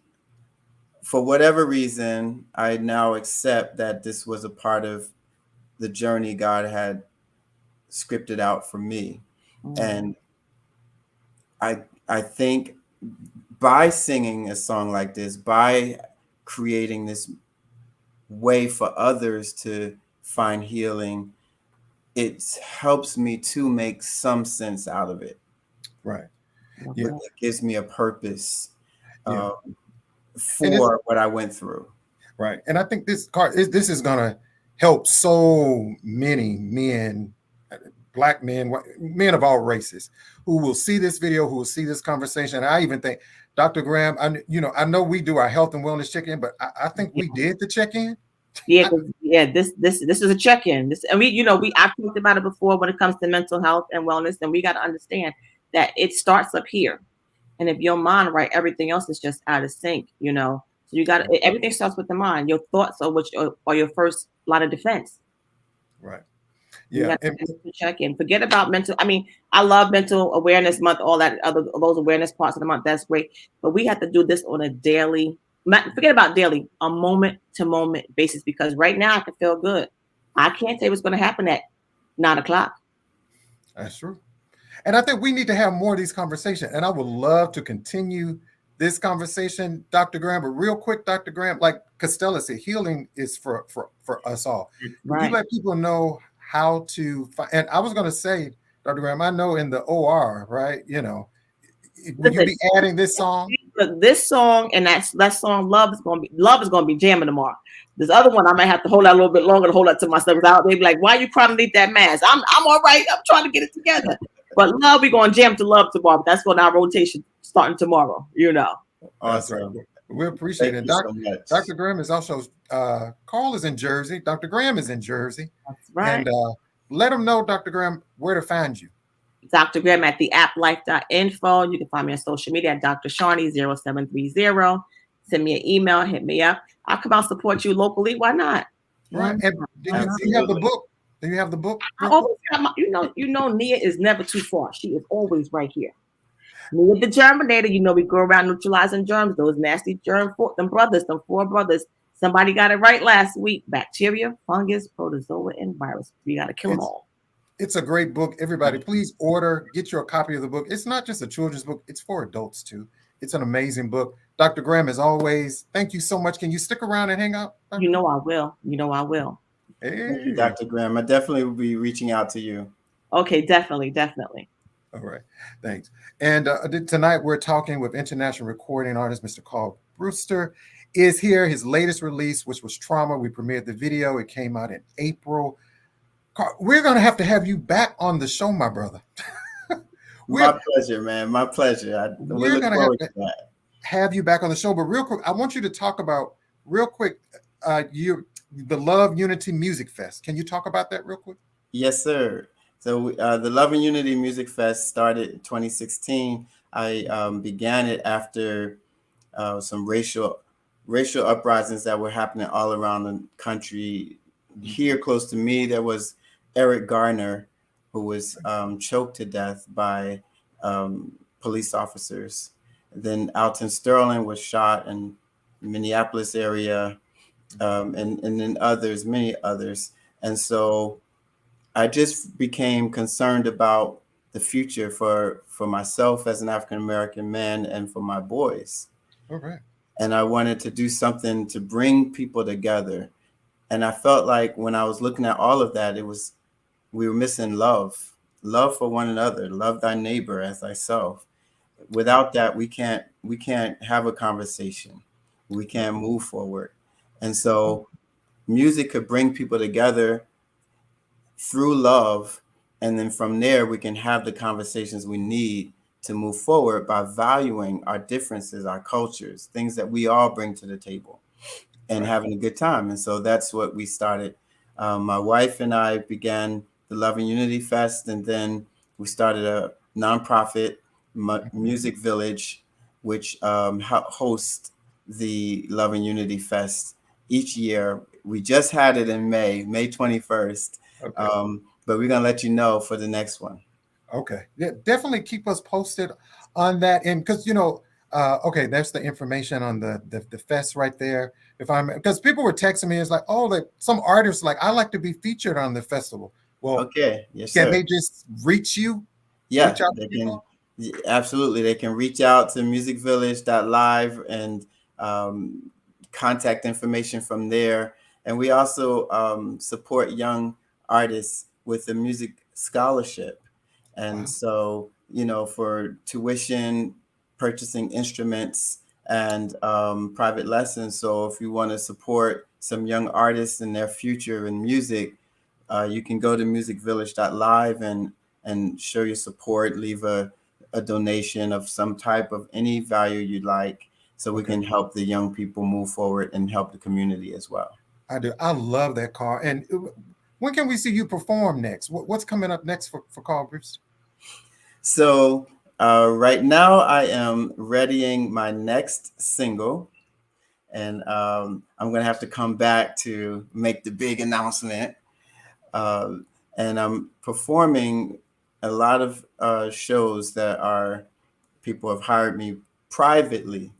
for whatever reason, I now accept that this was a part of the journey God had scripted out for me. And I think by singing a song like this, by creating this way for others to find healing, it helps me to make some sense out of it. Right. Yeah. It gives me a purpose for what I went through. Right. And I think this is going to help so many men, Black men, men of all races, who will see this video, who will see this conversation. And I even think, Dr. Graham, I know we do our health and wellness check-in, but I think we did the check-in. This is a check-in. And I've talked about it before when it comes to mental health and wellness, and we got to understand that it starts up here. And if your mind right, everything else is just out of sync, So you got everything starts with the mind. Your thoughts are your first line of defense. Right. Yeah. Check in. Forget about mental. I mean, I love Mental Awareness Month, all those awareness parts of the month. That's great. But we have to do this on a daily, forget about daily, a moment to moment basis, because right now I can feel good. I can't say what's going to happen at 9 o'clock. That's true. And I think we need to have more of these conversations. And I would love to continue this conversation, Dr. Graham. But real quick, Dr. Graham, like Costello said, healing is for us all. Right. You let people know how to find, and I was going to say, Dr. Graham, I know in the OR, right? Will you be adding this song? This song and that song, Love is going to be jamming tomorrow. This other one, I might have to hold out a little bit longer to hold that to myself. They be like, "Why are you crying underneath that mask?" I'm all right. I'm trying to get it together. But Love, we're going to jam to Love tomorrow. That's on our rotation starting tomorrow. Awesome. Right. We appreciate it. Dr. Graham is also, Carl is in Jersey. Dr. Graham is in Jersey. That's right. And let them know, Dr. Graham, where to find you. Dr. Graham at theapplife.info. You can find me on social media at Dr. Shawnee 0730. Send me an email, hit me up. I'll come out support you locally. Why not? Right. And do you have the book? Do you have the book? I always have Nia is never too far. She is always right here. Nia the Germinator, we go around neutralizing germs, those nasty them four brothers. Somebody got it right last week. Bacteria, fungus, protozoa, and virus. We got to kill them all. It's a great book. Everybody, please get your copy of the book. It's not just a children's book. It's for adults, too. It's an amazing book. Dr. Graham, as always, thank you so much. Can you stick around and hang out? I will. I will. Hey. Thank you, Dr. Graham. I definitely will be reaching out to you. Okay, definitely. All right. Thanks. And tonight we're talking with international recording artist, Mr. Carl BRISTER, is here. His latest release, which was Trauma. We premiered the video. It came out in April. Carl, we're going to have you back on the show, my brother. My pleasure, man. My pleasure. We're going to have you back on the show. But real quick, I want you to talk about the Love Unity Music Fest. Can you talk about that real quick? Yes, sir. So the Love and Unity Music Fest started in 2016. I began it after some racial uprisings that were happening all around the country. Here close to me, there was Eric Garner, who was choked to death by police officers. Then Alton Sterling was shot in the Minneapolis area, and then many others. And so I just became concerned about the future for myself as an African-American man and for my boys. All right. And I wanted to do something to bring people together. And I felt like when I was looking at all of that, we were missing love for one another, love thy neighbor as thyself. Without that, we can't have a conversation. We can't move forward. And so music could bring people together through love And then from there, we can have the conversations we need to move forward by valuing our differences, our cultures, things that we all bring to the table, and having a good time. And so that's what we started. My wife and I began the Love and Unity Fest, and then we started a nonprofit music village, which hosts the Love and Unity Fest each year. We just had it in May 21st. Okay. But we're going to let you know for the next one. Okay. Yeah, definitely keep us posted on that. And because, okay, that's the information on the fest right there. Because people were texting me, it's like, oh, some artists like, I like to be featured on the festival. Well, okay, yes, can sir. They just reach you? Yeah, they can. Absolutely, they can reach out to musicvillage.live and contact information from there. And we also support young artists with the music scholarship. And so, for tuition, purchasing instruments, and private lessons. So if you want to support some young artists in their future in music, you can go to musicvillage.live and show your support, leave a donation of some type of any value you'd like, so we can help the young people move forward and help the community as well. I do. I love that, Carl. And when can we see you perform next? What's coming up next for Carl BRISTER? So right now I am readying my next single, and I'm going to have to come back to make the big announcement. And I'm performing a lot of shows that people have hired me privately.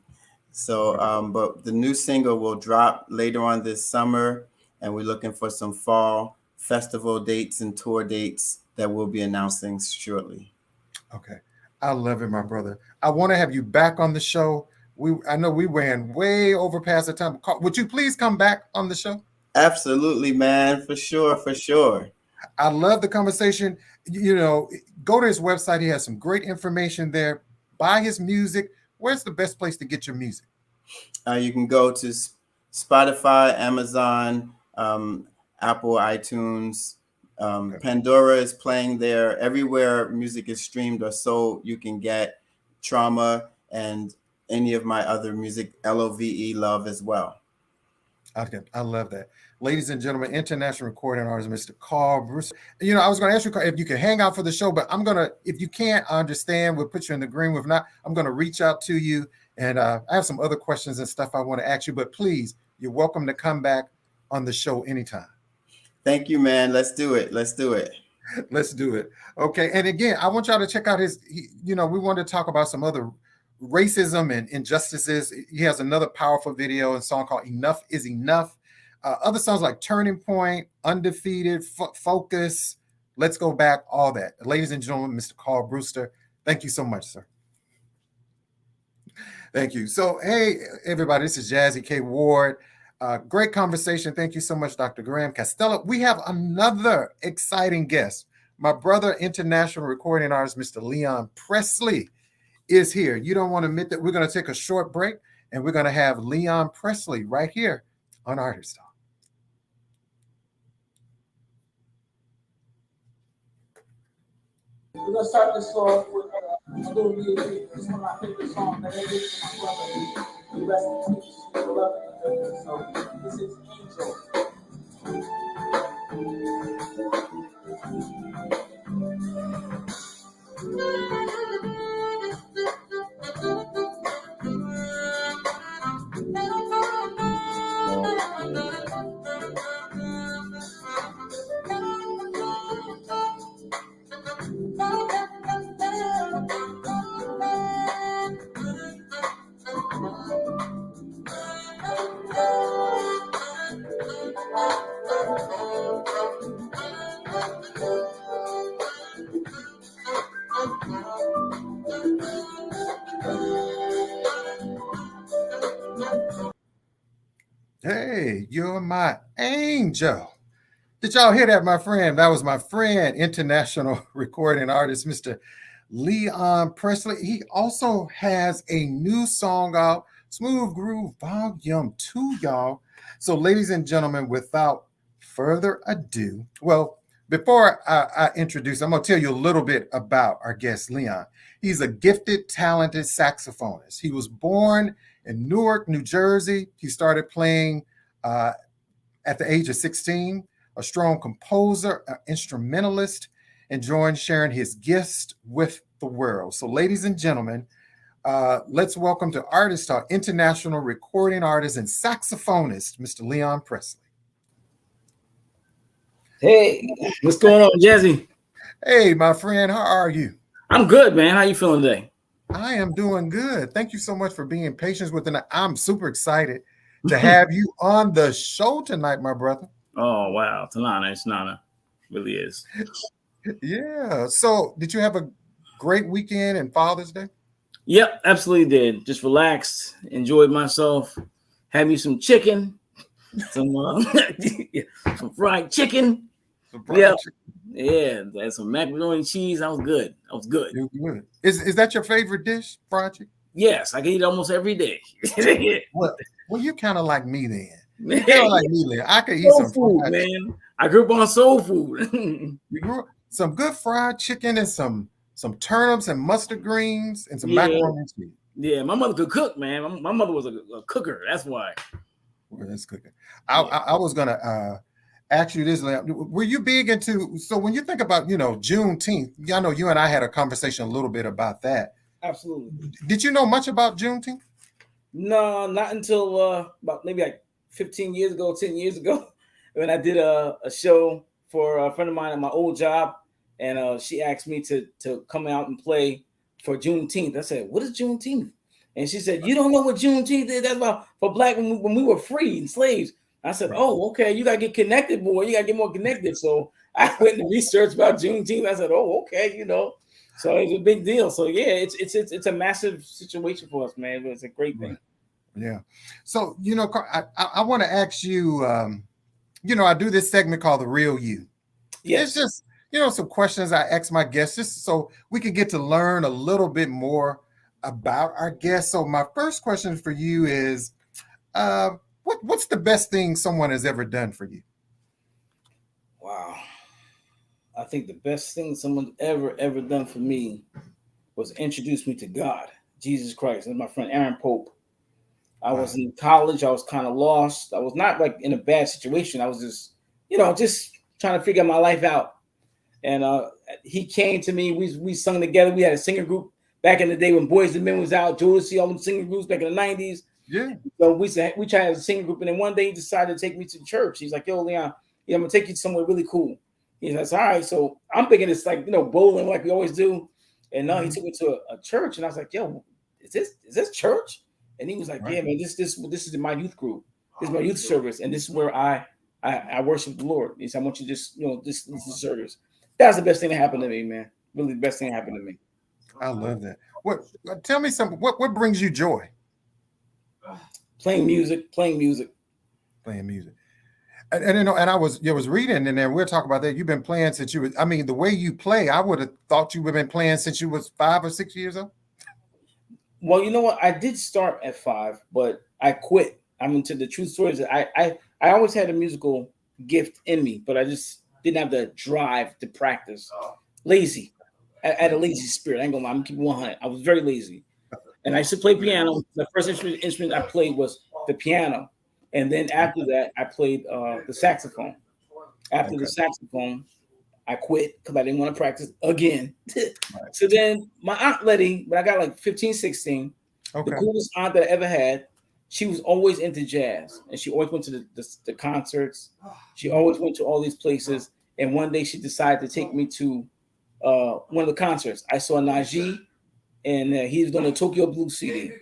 So, but the new single will drop later on this summer, and we're looking for some fall festival dates and tour dates that we'll be announcing shortly. Okay. I love it, my brother. I want to have you back on the show. I know we ran way over past the time. Would you please come back on the show? Absolutely, man. For sure. For sure. I love the conversation. Go to his website. He has some great information there. Buy his music. Where's the best place to get your music? You can go to Spotify, Amazon, Apple, iTunes. Pandora is playing there. Everywhere music is streamed or sold, you can get Trauma and any of my other music, LOVE, Love as well. Okay, I love that. Ladies and gentlemen, international recording artist, Mr. Carl BRISTER. I was going to ask you if you can hang out for the show, but if you can't, I understand. We'll put you in the green. If not, I'm going to reach out to you. And I have some other questions and stuff I want to ask you, but please, you're welcome to come back on the show anytime. Thank you, man. Let's do it. Let's do it. Let's do it. Okay. And again, I want y'all to check out we want to talk about some other racism and injustices. He has another powerful video and song called Enough is Enough. Other songs like Turning Point, Undefeated, Focus, Let's Go Back, all that. Ladies and gentlemen, Mr. Carl BRISTER, thank you so much, sir. Thank you. So, hey, everybody, this is Jazzie K Ward. Great conversation. Thank you so much, Dr. Graham Costello. We have another exciting guest. My brother, international recording artist, Mr. Leon Presley, is here. You don't want to admit that. We're going to take a short break, and we're going to have Leon Presley right here on Artist Talk. We're going to start this off with a little bit. This is one of my favorite songs that I did to my brother. He rest in peace. He loved it. So this is Angel. Hey, you're my angel. Did y'all hear that, my friend? That was my friend, international recording artist, Mr. Leon Presley. He also has a new song out, Smooth Groove Volume 2, y'all. So, ladies and gentlemen, without further ado, well, Before I introduce, I'm going to tell you a little bit about our guest, Leon. He's a gifted, talented saxophonist. He was born in Newark, New Jersey. He started playing at the age of 16, a strong composer, an instrumentalist, enjoying sharing his gifts with the world. So, ladies and gentlemen, let's welcome to Artist Talk, international recording artist and saxophonist, Mr. Leon Presley. Hey, what's going on, Jazzie? Hey, my friend, how are you? I'm good, man. How you feeling today? I am doing good. Thank you so much for being patient with me. I'm super excited to have you on the show tonight, my brother. Oh, wow. It's an honor. It's an honor. It really is. Yeah. So did you have a great weekend and Father's Day? Yep, absolutely did. Just relaxed, enjoyed myself, had me some chicken, some fried chicken. Yeah, and some macaroni and cheese. That was good. That was good. Good. Is that your favorite dish, fried chicken? Yes, I can eat almost every day. Well, you kind of like me then. You kind of like me then. I could eat some food, man. I grew up on soul food. You grew up some good fried chicken and some turnips and mustard greens and some macaroni and cheese. Yeah, my mother could cook, man. My mother was a cooker. That's why. Well, that's cooking. I was gonna ask you this. Were you big into? So when you think about Juneteenth, I know you and I had a conversation a little bit about that. Absolutely. Did you know much about Juneteenth? No, not until about maybe like 15 years ago, 10 years ago, when I did a show for a friend of mine at my old job, and she asked me to come out and play for Juneteenth. I said, "What is Juneteenth?" And she said, "You don't know what Juneteenth is? That's about for black when we were free and slaves." I said, "Oh, okay. You gotta get connected, boy. You gotta get more connected." So I went and researched about Juneteenth. I said, "Oh, okay, So it's a big deal. So yeah, it's a massive situation for us, man. It's a great thing. Yeah. So I want to ask you. I do this segment called The Real You. Yeah. It's just some questions I ask my guests just so we can get to learn a little bit more about our guests. So my first question for you is, what's the best thing someone has ever done for you? Wow. I think the best thing someone ever done for me was introduce me to God, Jesus Christ. And my friend Aaron Pope. I was in college. I was kind of lost. I was not like in a bad situation. I was just, just trying to figure my life out. And he came to me. We sung together. We had a singing group back in the day when Boys and Men was out. Jodeci, all them singing groups back in the 90s. Yeah. So we tried to have a singing group. And then one day he decided to take me to church. He's like, "Yo, Leon, I'm going to take you somewhere really cool." He says, "All right." So I'm thinking it's like, bowling like we always do. And no, he took me to a church. And I was like, "Yo, is this church?" And he was like, "Yeah, man, this is my youth group. This is my youth service. And this is where I worship the Lord." He said, "I want you to just, this is the service." That's the best thing that happened to me, man. Really, the best thing that happened to me. I love that. Tell me something. What brings you joy? Playing music. And I was reading in there. We'll talk about that. You've been playing since you was. I mean, the way you play, I would have thought you would have been playing since you was 5 or 6 years old. Well, you know what? I did start at 5, but I quit. I mean, to the truth story is that I always had a musical gift in me, but I just didn't have the drive to practice. Lazy. I had a lazy spirit. I ain't gonna lie. I'm keeping 100. I was very lazy. And I used to play piano. The first instrument I played was the piano. And then after that, I played the saxophone. After the saxophone, I quit because I didn't want to practice again. So then my Aunt Letty, when I got like 15, 16, the coolest aunt that I ever had, she was always into jazz. And she always went to the concerts. She always went to all these places. And one day she decided to take me to one of the concerts. I saw Najee, and he was on the Tokyo Blues CD.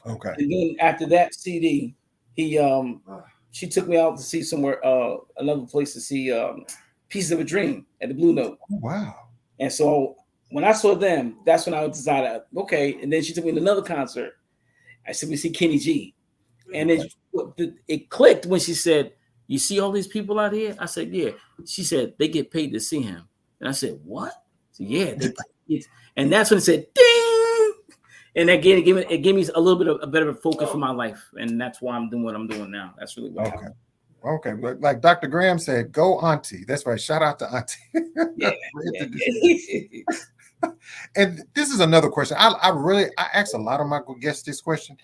Okay. And then after that CD, she took me out to see somewhere, another place to see Pieces of a Dream at the Blue Note. Oh, wow. And so when I saw them, that's when I decided, okay. And then she took me to another concert. I said, "We see Kenny G." And then it clicked when she said, "You see all these people out here?" I said, "Yeah." She said, "They get paid to see him." And I said, "What?" I said, "Yeah." And that's when it said, "Ding." And that gave me a little bit of a better focus for my life. And that's why I'm doing what I'm doing now. That's really what happened. Okay, like Dr. Graham said, go Auntie. That's right. Shout out to Auntie. Yeah. And this is another question. I ask a lot of my guests this question.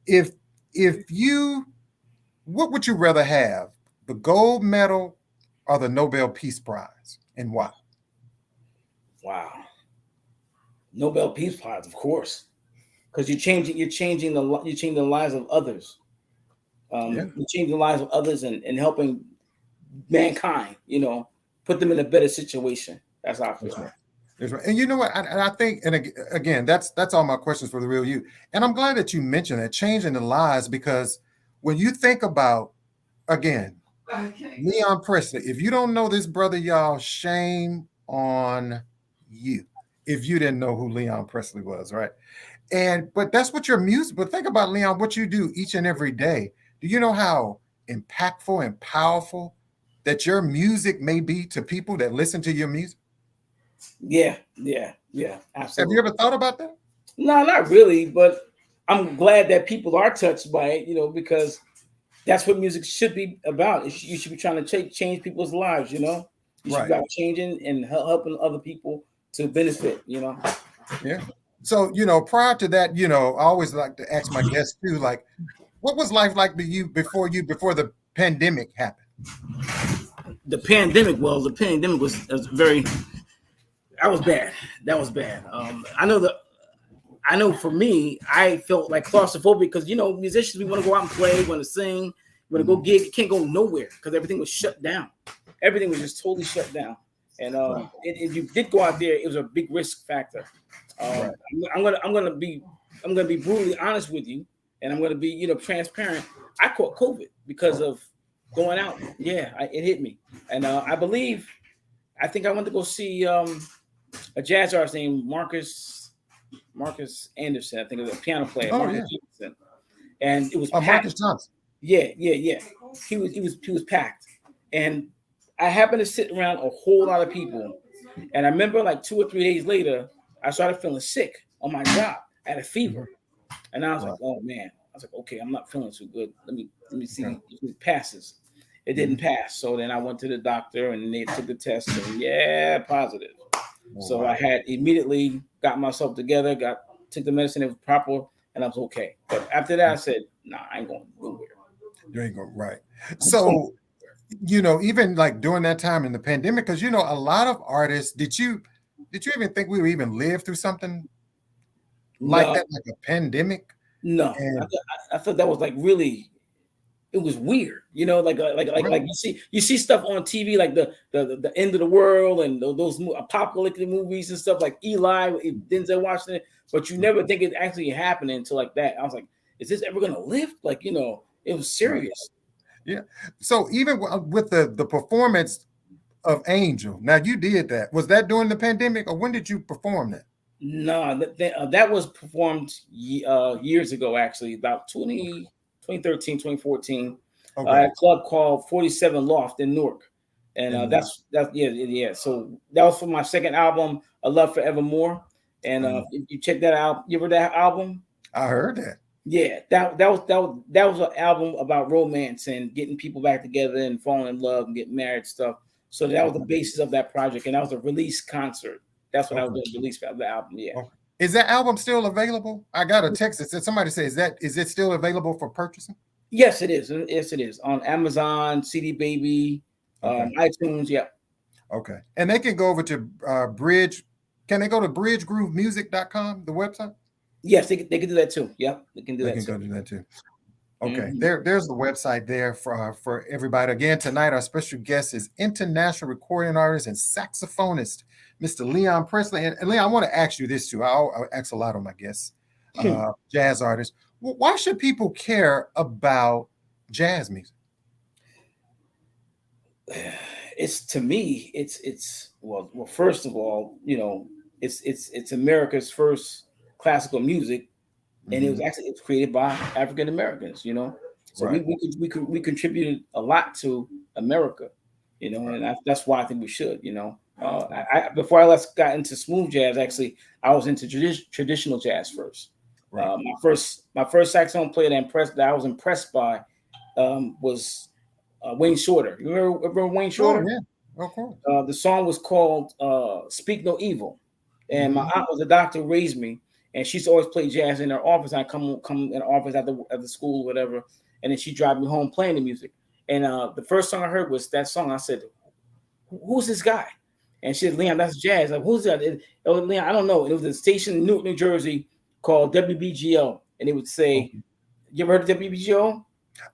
If you, what would you rather have, the gold medal or the Nobel Peace Prize, and why? Wow. Nobel Peace Prize, of course, because you're changing the lives of others. You change the lives of others and helping mankind. Put them in a better situation. That's how I feel. That's right. And you know what? I think, and again, that's all my questions for the real you. And I'm glad that you mentioned that, changing the lives, because when you think about, again, Leon Presley, if you don't know this brother, y'all, shame on you if you didn't know who Leon Presley was, right? But that's what your music, but think about, Leon, what you do each and every day. Do you know how impactful and powerful that your music may be to people that listen to your music? Yeah, absolutely. Have you ever thought about that? No, not really, but I'm glad that people are touched by it, because that's what music should be about. You should be trying to change people's lives, You should be about changing and helping other people to benefit, Yeah. So, prior to that, I always like to ask my guests too, like, what was life like for you before the pandemic happened? The pandemic was very, that was bad. I know for me, I felt like claustrophobic because, musicians, we want to go out and play, want to sing, want to go gig. You can't go nowhere because everything was shut down. Everything was just totally shut down. And if you did go out there, it was a big risk factor. I'm gonna be brutally honest with you, and I'm gonna be transparent. I caught COVID because of going out. Yeah, it hit me, and I think I went to go see a jazz artist named Marcus Anderson. I think it was a piano player. Anderson. And it was Marcus Johnson. Yeah. He was packed, and I happened to sit around a whole lot of people, and I remember like 2 or 3 days later, I started feeling sick on my job. I had a fever, and I was like, "Oh man!" I was like, "Okay, I'm not feeling too good. Let me see if it passes." It didn't pass, so then I went to the doctor, and they took the test, and positive. So I had immediately got myself together, took the medicine, it was proper, and I was okay. But after that, I said, "Nah, I ain't going nowhere." You ain't going right. So, even like during that time in the pandemic, because a lot of artists, did you even think we would even live through something like that, like a pandemic? No, I thought that was like really, it was weird, like you see stuff on TV, like the end of the world and those apocalyptic movies and stuff like Eli, Denzel Washington, but you never think it's actually happening until like that. I was like, is this ever gonna lift? Like, it was serious. Yeah. So even with the performance of Angel, now you did that. Was that during the pandemic, or when did you perform that? No, that was performed years ago, actually, about 2013, 2014. At a club called 47 Loft in Newark. And that's. So that was for my second album, A Love Forevermore. And if you check that out, you heard that album? I heard that. Yeah, that was an album about romance and getting people back together and falling in love and getting married stuff. So that was the basis of that project, and that was a release concert. That's what I was doing, release of the album. Yeah. Okay. Is that album still available? I got a text that said, somebody said, is it still available for purchasing? Yes, it is. Yes, it is on Amazon, CD Baby, iTunes. Yeah. Okay, and they can go over to Bridge. Can they go to bridgegroovemusic.com, the website? Yes, they can do that too. Yeah, they can do that. They can go do that too. Okay, there's the website there for everybody. Again, tonight our special guest is international recording artist and saxophonist, Mr. Leon Presley. And Leon, I want to ask you this too. I ask a lot of my guests, jazz artists. Why should people care about jazz music? It's, to me, it's well, first of all, it's America's first classical music, and it was created by African Americans, So we contributed a lot to America, and that's why I think we should, before I got into smooth jazz, actually, I was into traditional jazz first. Right. My first saxophone player that I was impressed by was Wayne Shorter. You remember Wayne Shorter? Oh, yeah, of course. The song was called "Speak No Evil," and my aunt was a doctor who raised me, and she used to always play jazz in her office. I come in the office at the school, whatever, and then she drive me home playing the music. And the first song I heard was that song. I said, "Who's this guy?" And she said, "Leon, that's jazz." Like, who's that? Leon, I don't know. It was a station in Newark, New Jersey called WBGO, and it would say, "You ever heard of WBGO?"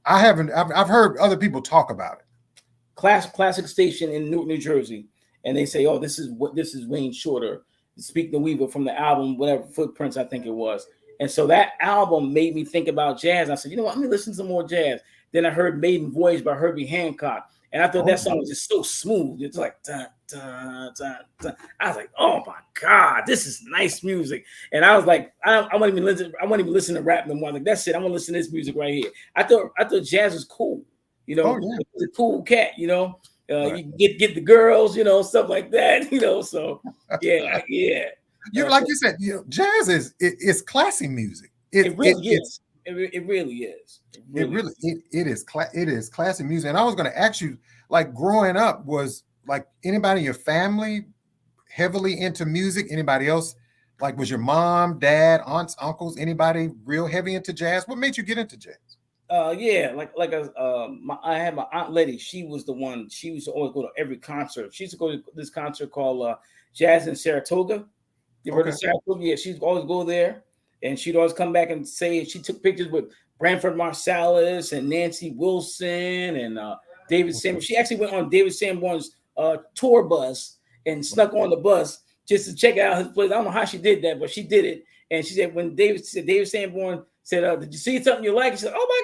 I haven't. I've heard other people talk about it. Classic station in Newark, New Jersey, and they say, "Oh, this is Wayne Shorter, Speak the Weaver from the album, whatever Footprints, I think it was." And so that album made me think about jazz. I said, "You know what? Let me listen to some more jazz." Then I heard "Maiden Voyage" by Herbie Hancock, and I thought that song was just so smooth. It's like dun, dun, dun, dun. I was like, "Oh my God, this is nice music." And I was like, I won't even listen to rap no more. I'm like, that's it. I'm gonna listen to this music right here. I thought jazz was cool. You know, it was a cool cat. You know, you get the girls. You know, stuff like that. You know, so yeah. You like you said, you know, jazz is classy music. It really is. It really is. It is classic music. And I was going to ask you, like, growing up, was like anybody in your family heavily into music? Anybody else? Like, was your mom, dad, aunts, uncles, anybody real heavy into jazz? What made you get into jazz? I had my aunt Letty. She was the one. She used to always go to every concert. She used to go to this concert called Jazz in Saratoga. You heard of Saratoga? Yeah, she'd always go there, and she'd always come back and say she took pictures with Branford Marsalis and Nancy Wilson and David Sanborn. She actually went on David Sanborn's tour bus and snuck on the bus just to check out his place. I don't know how she did that, but she did it. And she said when David Sanborn said, "Did you see something you like?" She said, "Oh my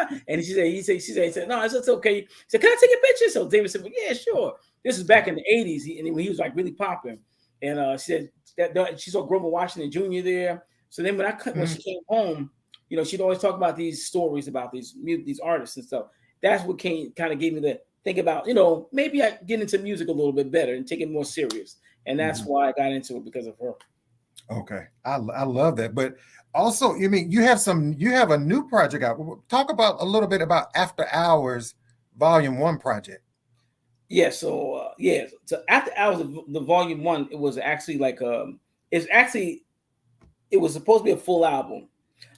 God." And he said, "No, it's okay." He said, "Can I take a picture?" So David said, "Well, yeah, sure." This is back in the 80s, and he was like really popping. And she said that she saw Grover Washington Jr. there. So then when she came home, you know, she'd always talk about these stories about these artists and stuff. That's what kind of gave me the think about, you know, maybe I get into music a little bit better and take it more serious. And that's why I got into it, because of her. Okay. I love that. But also, you mean you have a new project out. Talk about a little bit about After Hours Volume 1 project. Yeah, so so After Hours of the Volume 1, it was actually like it was supposed to be a full album.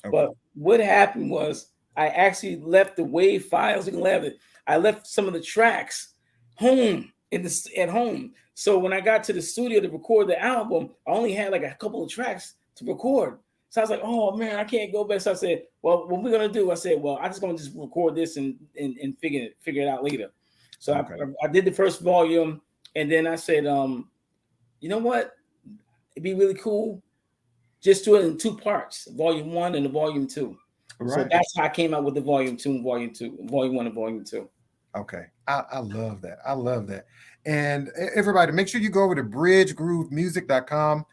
Okay. But what happened was I actually left the WAV files. You can have it. I left some of the tracks home at home. So when I got to the studio to record the album, I only had like a couple of tracks to record. So I was like, "Oh man, I can't go back." So I said, "Well, what we're gonna do?" I said, "Well, I'm just gonna record this and figure it out later." So I did the first volume, and then I said, "You know what? It'd be really cool. Just do it in 2 parts, Volume 1 and the Volume 2." Right. So that's how I came out with the Volume 2 and Volume 2, Volume 1 and Volume 2. Okay. I love that. I love that. And everybody, make sure you go over to bridgegroovemusic.com.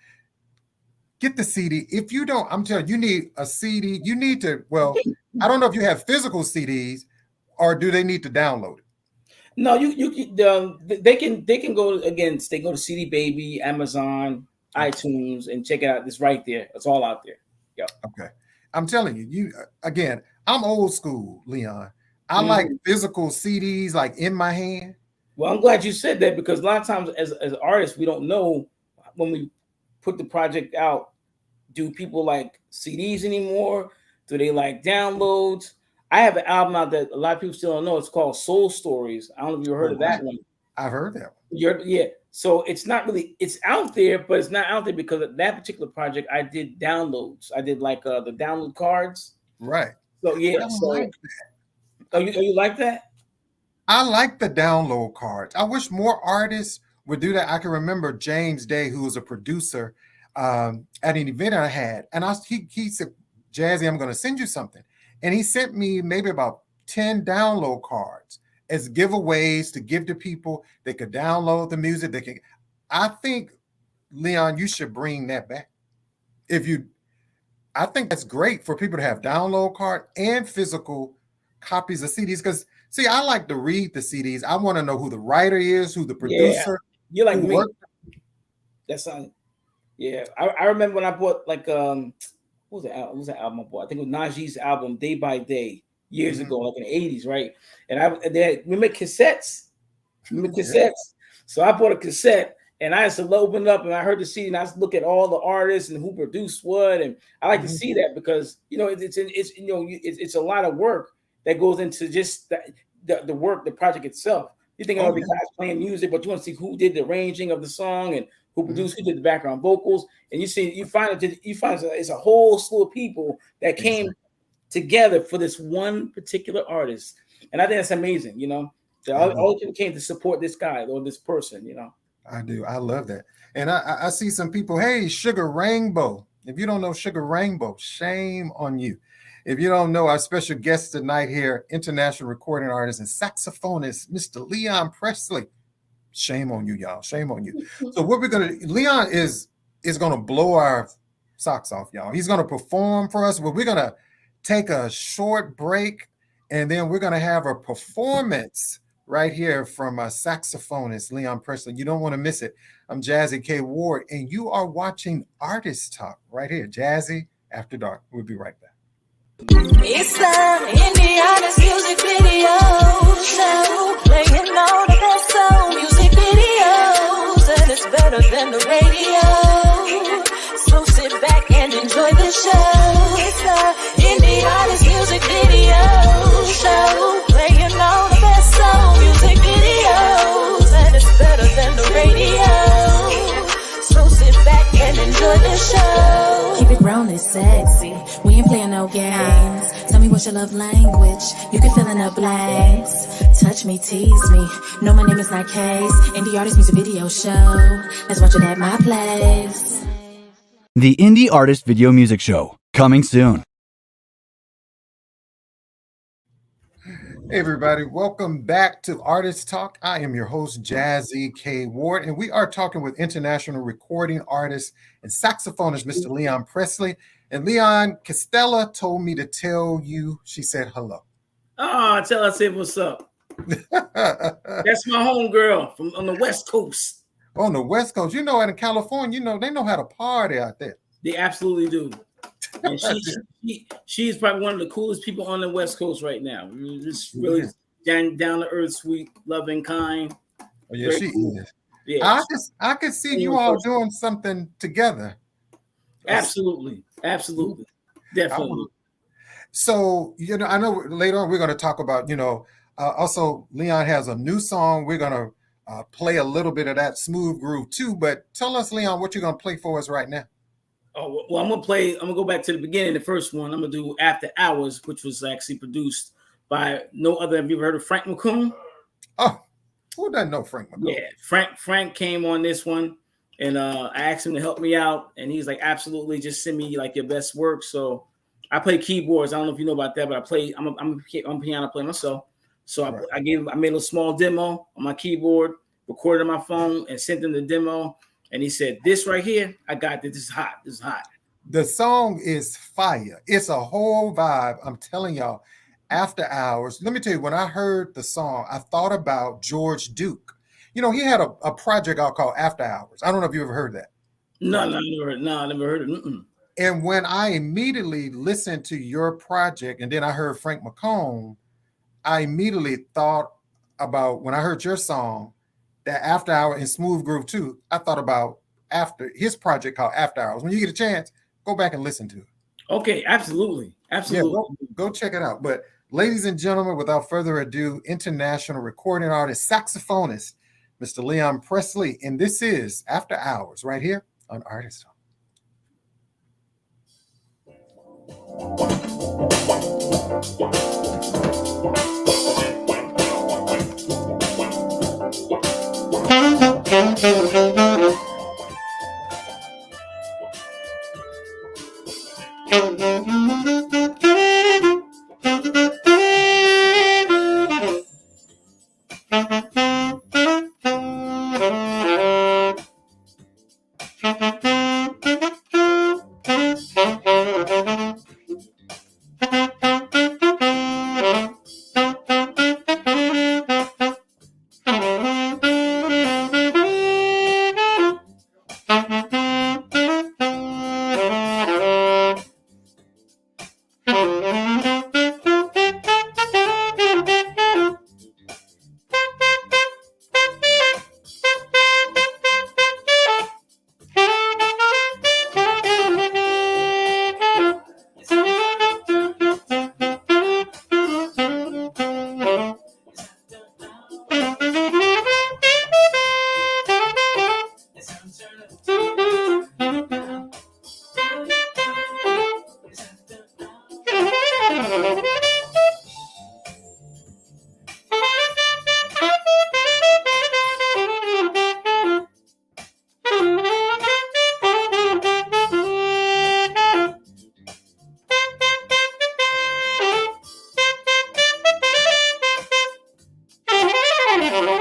Get the CD. If you don't, I'm telling you, you need a CD. You need to, well, I don't know if you have physical CDs or do they need to download it? No, they can go again. They go to CD Baby, Amazon, iTunes, and check it out. It's right there. It's all out there. Yeah. Okay. I'm telling you, again, I'm old school, Leon. I like physical CDs, like in my hand. Well, I'm glad you said that, because a lot of times as artists, we don't know when we put the project out, do people like CDs anymore? Do they like downloads? I have an album out that a lot of people still don't know. It's called Soul Stories. I don't know if you heard of that one. I've heard that one. Yeah. So it's not really, it's out there, but it's not out there because of that particular project. I did downloads. I did like the download cards. Right. So yeah. You like that? I like the download cards. I wish more artists would do that. I can remember James Day, who was a producer at an event I had, and he said, "Jazzie, I'm going to send you something," and he sent me maybe about 10 download cards as giveaways to give to people. They could download the music. I think, Leon, you should bring that back. I think that's great for people to have download card and physical copies of CDs, because see, I like to read the CDs. I want to know who the writer is, who the producer. Yeah. You're like me. That's yeah. I remember when I bought like what was that album I bought? I think it was Najee's album, Day by Day. years ago, like in the 80s, right? And we make cassettes. So I bought a cassette and I used to open it up and I heard the CD and I used to look at all the artists and who produced what. And I like to see that because, it's a lot of work that goes into just the work, the project itself. You think of the guys playing music, but you want to see who did the arranging of the song and who produced, who did the background vocals. And you find it's a whole slew of people that came together for this one particular artist. And I think that's amazing, all people came to support this guy or this person, I do. I love that. And I see some people, hey, Sugar Rainbow. If you don't know Sugar Rainbow, shame on you. If you don't know our special guest tonight here, international recording artist and saxophonist, Mr. Leon Presley. Shame on you, y'all. Shame on you. So what Leon is gonna blow our socks off, y'all. He's gonna perform for us. Well, we're gonna take a short break, and then we're gonna have a performance right here from a saxophonist, Leon Presley. You don't want to miss it. I'm Jazzie K Ward, and you are watching Artist Talk right here, Jazzie After Dark. We'll be right back. It's the Indiana's music video show, playing all the best soul music videos, and it's better than the radio. So sit back and enjoy the show. It's the Indiana's music video show, playing all the best soul music videos, and it's better than the radio. So sit back and enjoy the show. Keep it grown and sexy. We ain't playing no games. Tell me what's your love language. You can fill in the blanks. Touch me, tease me. No, my name is not Case. Indie Artist Music Video Show. Let's watch it at my place. The Indie Artist Video Music Show, coming soon. Hey everybody, welcome back to Artist Talk. I am your host, Jazzie K Ward, and we are talking with international recording artist and saxophonist, Mr. Leon Presley. And Leon, Costella told me to tell you, she said hello. Oh, tell her, say what's up. That's my homegirl from on the West Coast. On the West Coast, out in California, they know how to party out there. They absolutely do. And she's probably one of the coolest people on the West Coast right now. Just really down to earth, sweet, loving, kind. Oh yeah, she is. Yeah, I could see you all doing something together. Absolutely, definitely. So I know later on we're going to talk about also Leon has a new song. We're going to play a little bit of that smooth groove too. But tell us, Leon, what you're going to play for us right now. Oh, well, I'm gonna go back to the beginning. The first one I'm gonna do After Hours, which was actually produced by no other. Have you ever heard of Frank McCoon? Oh, who doesn't know Frank McCoon? Yeah, Frank came on this one, and I asked him to help me out, and he's like, absolutely, just send me like your best work. So I play keyboards. I don't know if you know about that, but I play. I'm a piano player myself. So I made a small demo on my keyboard, recorded on my phone, and sent him the demo. And he said, this right here, I got this. This is hot. This is hot. The song is fire. It's a whole vibe. I'm telling y'all, After Hours. Let me tell you, when I heard the song, I thought about George Duke. He had a project out called After Hours. I don't know if you ever heard that. No, I never heard it. And when I immediately listened to your project, and then I heard Frank McComb, I immediately thought about, when I heard your song, that After Hour and Smooth Groove too, I thought about after his project called After Hours. When you get a chance, go back and listen to it. Okay, absolutely. Yeah, go check it out. But ladies and gentlemen, without further ado, international recording artist, saxophonist, Mr. Leon Presley, and this is After Hours right here on Artist Talk. One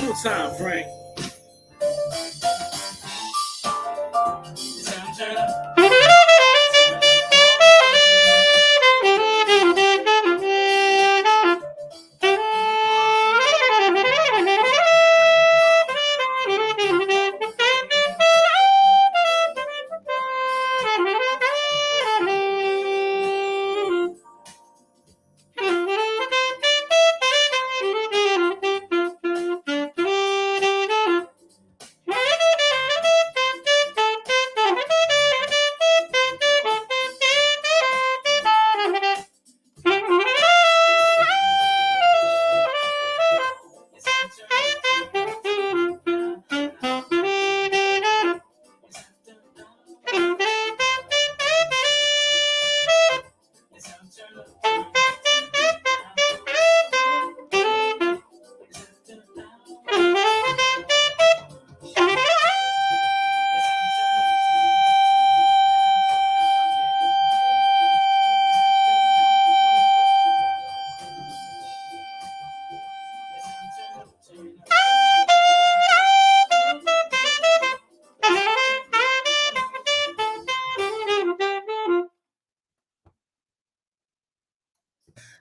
more time, Frank.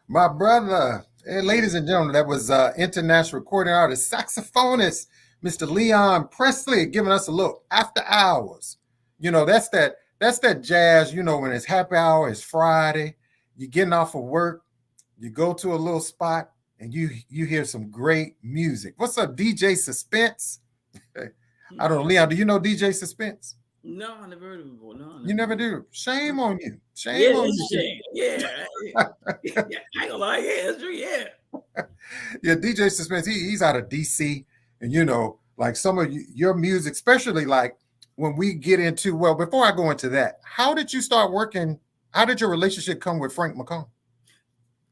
My brother, hey, ladies and gentlemen, that was international recording artist, saxophonist, Mr. Leon Presley, giving us a little after hours. You know, that's that jazz, you know, when it's happy hour, it's Friday, you're getting off of work, you go to a little spot and you hear some great music. What's up, DJ Suspense? I don't know, Leon, do you know DJ Suspense? No, I never heard of him before. No, you never do. Shame on you. Shame on you. Shame. Yeah. I ain't gonna lie. Yeah, that's true. Yeah. Yeah, DJ Suspense, he's out of DC. And, you know, like some of your music, especially like when we get into, well, before I go into that, how did you start working? How did your relationship come with Frank McComb?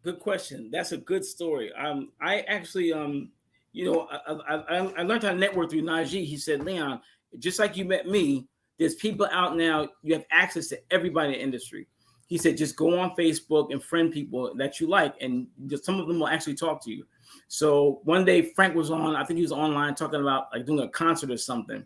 Good question. That's a good story. I actually, you know, I learned how to network through Najee. He said, Leon, just like you met me, there's people out now, you have access to everybody in the industry. He said, just go on Facebook and friend people that you like, and some of them will actually talk to you. So one day Frank was on, I think he was online talking about like doing a concert or something.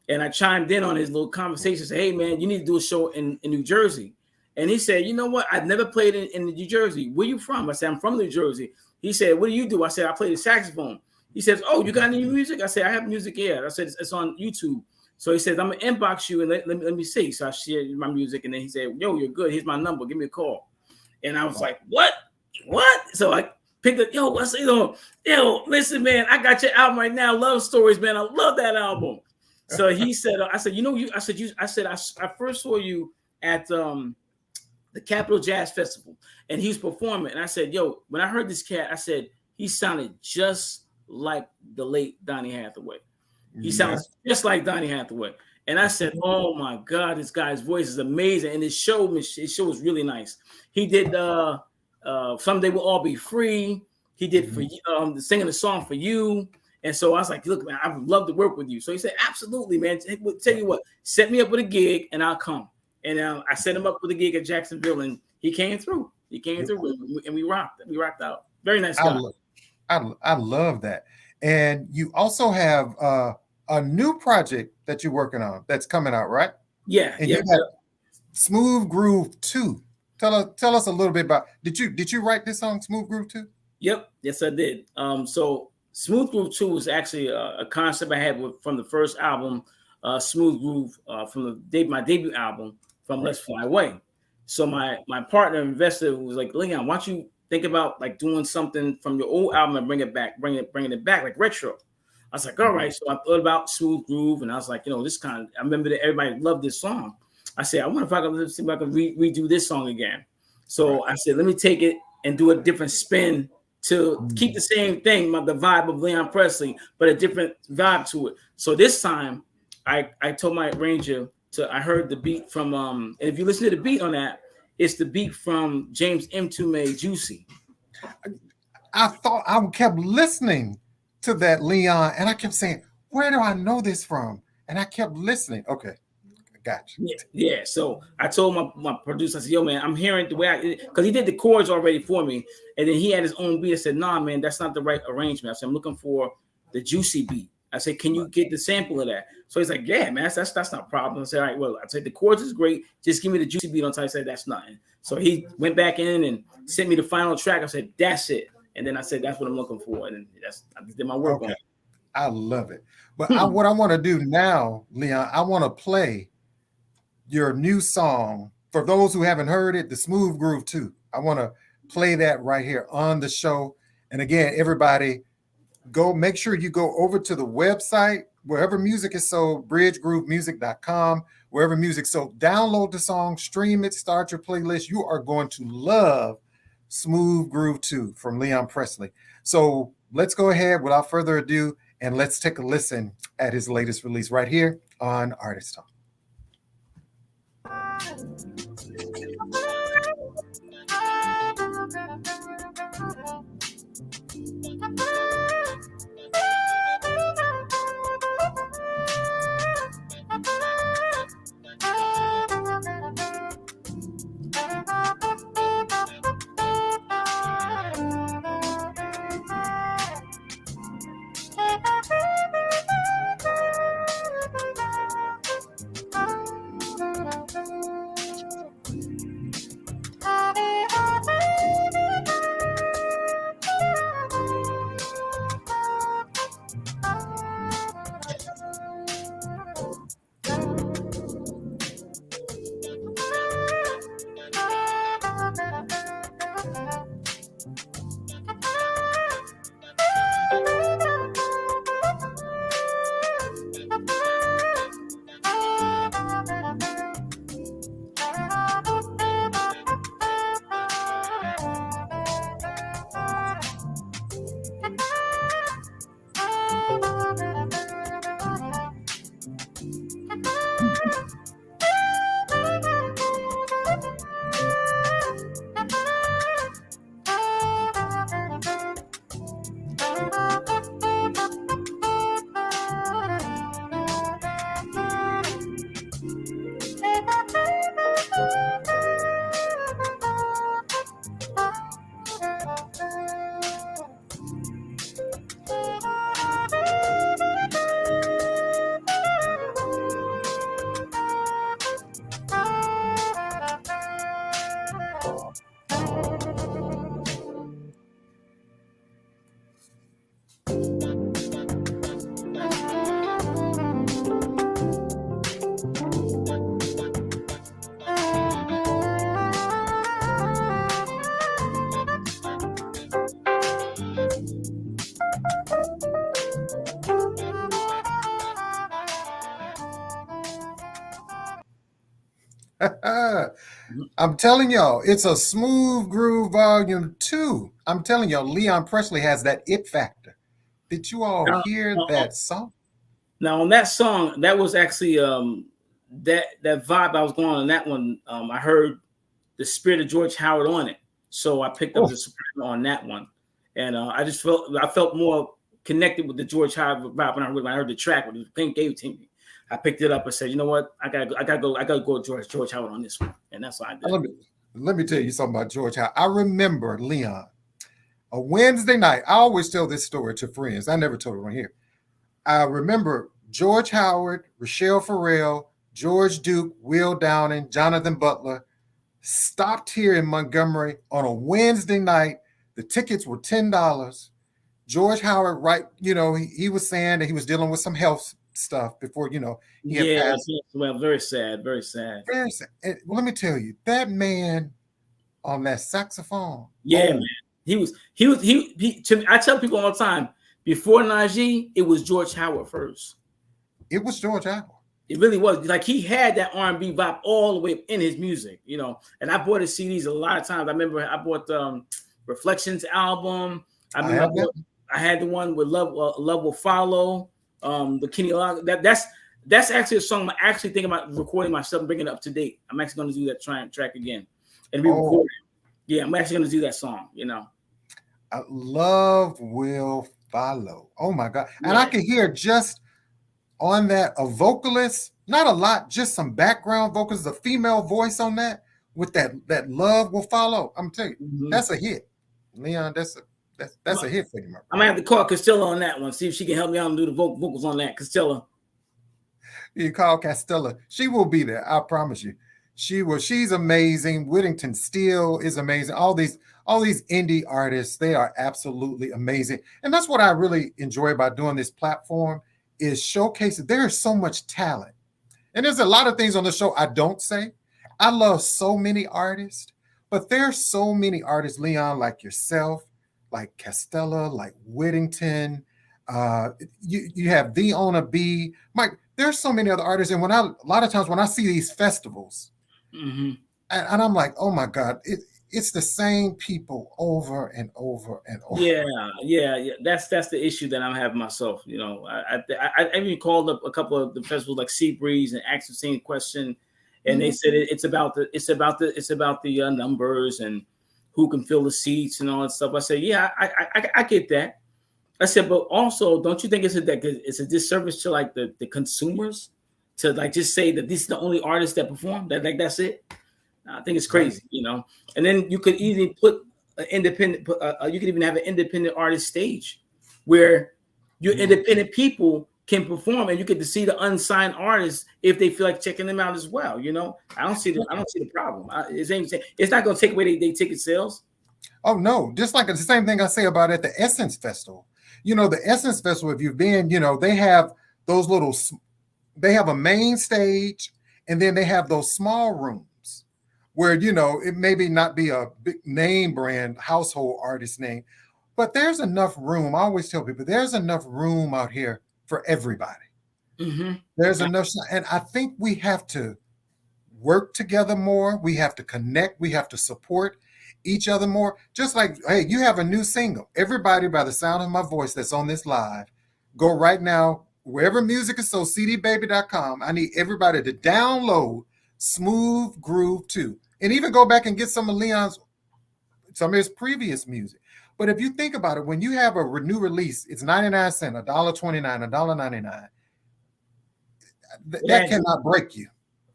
And I chimed in on his little conversation, said, hey man, you need to do a show in New Jersey. And he said, you know what? I've never played in New Jersey. Where you from? I said, I'm from New Jersey. He said, what do you do? I said, I play the saxophone. He says, oh, you got any music? I said, I have music here. I said, it's on YouTube. So he says, I'm going to inbox you and let me see. So I shared my music. And then he said, yo, you're good. Here's my number. Give me a call. And I was like, what? So I picked up, yo, what's, listen, man, I got your album right now. Love Stories, man. I love that album. So he said, I said, I first saw you at the Capitol Jazz Festival. And he was performing. And I said, yo, when I heard this cat, I said, he sounded just like the late Donny Hathaway. He sounds just like Donny Hathaway. And I said, oh my God, this guy's voice is amazing. And his show was really nice. He did Someday We'll All Be Free. He did for singing a song for you. And so I was like, look, man, I would love to work with you. So he said, absolutely, man. Tell you what, set me up with a gig and I'll come. And I set him up with a gig at Jacksonville. And he came through. He came through, and we rocked. We rocked out. Very nice guy. I love that. And you also have a new project that you're working on that's coming out, right? Yeah, and you got Smooth Groove 2. Tell us a little bit about. Did you write this song, Smooth Groove 2? Yep, yes I did. So Smooth Groove 2 was actually a concept I had from the first album, Smooth Groove, from my debut album, From Let's Fly Away. So my partner investor was like, Leon, why don't you think about like doing something from your old album and bringing it back like retro. I was like, all right. So I thought about Smooth Groove, and I was like, this kind of. I remember that everybody loved this song. I said, I wonder if I can see if I can redo this song again. So I said, let me take it and do a different spin to keep the same thing, the vibe of Leon Presley, but a different vibe to it. So this time, I told my arranger I heard the beat from and if you listen to the beat on that, it's the beat from James Mtume, Juicy. I kept listening to that, Leon, and I kept saying, where do I know this from? And I kept listening. Okay, gotcha. Yeah. So I told my producer, I said, yo, man, I'm hearing the way because he did the chords already for me, and then he had his own beat. I said, nah, man, that's not the right arrangement. I said, I'm looking for the Juicy beat. I said, can you get the sample of that? So he's like, yeah, man, that's not a problem. I said, all right, well, I said, the chords is great. Just give me the Juicy beat on top. I said, that's nothing. So he went back in and sent me the final track. I said, that's it. And then I said, that's what I'm looking for. And I did my work on it. I love it. But what I want to do now, Leon, I want to play your new song. For those who haven't heard it, the Smooth Groove 2. I want to play that right here on the show. And again, everybody, make sure you go over to the website, wherever music is sold, bridgegroovemusic.com, wherever music sold. Download the song, stream it, start your playlist. You are going to love Smooth Groove 2 from Leon Presley. So let's go ahead without further ado, and let's take a listen at his latest release right here on Artist Talk. I'm telling y'all, it's a Smooth Groove Volume 2. I'm telling y'all, Leon Presley has that it factor. Did you all hear that song? Now, on that song, that was actually that vibe I was going on that one. I heard the spirit of George Howard on it. So I picked up the soprano on that one. And I felt more connected with the George Howard vibe when I heard the track when Pink gave it to me. I picked it up and said, you know what? I gotta go George Howard on this one. And that's what I did. Let me tell you something about George Howard. I remember, Leon, a Wednesday night. I always tell this story to friends. I never told it on here. I remember George Howard, Rochelle Farrell, George Duke, Will Downing, Jonathan Butler stopped here in Montgomery on a Wednesday night. The tickets were $10. George Howard, right, he was saying that he was dealing with some health stuff before, he had passed. Well, very sad, very sad. Very sad. And, well, let me tell you, that man on that saxophone. Yeah, man. I tell people all the time, before Najee, it was George Howard first. It was George Howard. It really was. Like, he had that R&B vibe all the way in his music, And I bought his CDs a lot of times. I remember I bought Reflections album. I had the one with Love Will Follow. The Kenny Log. That's actually a song I'm actually thinking about recording myself and bringing it up to date. I'm actually going to do that track again and re-record it. Yeah, I'm actually going to do that song. Love Will Follow. Oh my God! And I can hear just on that a vocalist, not a lot, just some background vocals, a female voice on that with that Love Will Follow. I'm telling you, that's a hit, Leon. That's a hit for you, man. I'm gonna have to call Castella on that one. See if she can help me out and do the vocals on that. Castella. You call Castella. She will be there. I promise you. She will. She's amazing. Whittington Steele is amazing. All these indie artists, they are absolutely amazing. And that's what I really enjoy about doing this platform is showcasing. There is so much talent. And there's a lot of things on the show I don't say. I love so many artists, but there's so many artists, Leon, like yourself, like Castella, like Whittington. You have The Owner B. Mike, there's so many other artists. And a lot of times when I see these festivals, and I'm like, oh my God, it's the same people over and over and over. Yeah. That's the issue that I'm having myself. I even called up a couple of the festivals like Seabreeze and asked the same question, and they said it's about the numbers and who can fill the seats and all that stuff. I said, yeah, I get that. I said, but also, don't you think it's a disservice to like the consumers to like just say that this is the only artist that perform? That's it. I think it's crazy, And then you could easily put an independent. You could even have an independent artist stage where your independent people can perform, and you get to see the unsigned artists if they feel like checking them out as well. I don't see the problem. It's not going to take away their ticket sales. Oh no, just like the same thing I say about at the Essence Festival. The Essence Festival, if you've been, they have they have a main stage, and then they have those small rooms where, it maybe not be a big name brand household artist name, but there's enough room. I always tell people there's enough room out here for everybody. There's enough. And I think we have to work together more. We have to connect. We have to support each other more. Just like, hey, you have a new single. Everybody, by the sound of my voice that's on this live, go right now, wherever music is sold, cdbaby.com. I need everybody to download Smooth Groove 2. And even go back and get some of his previous music. But if you think about it, when you have a new release, it's 99 cents, $1.29, $1.99. That cannot break you.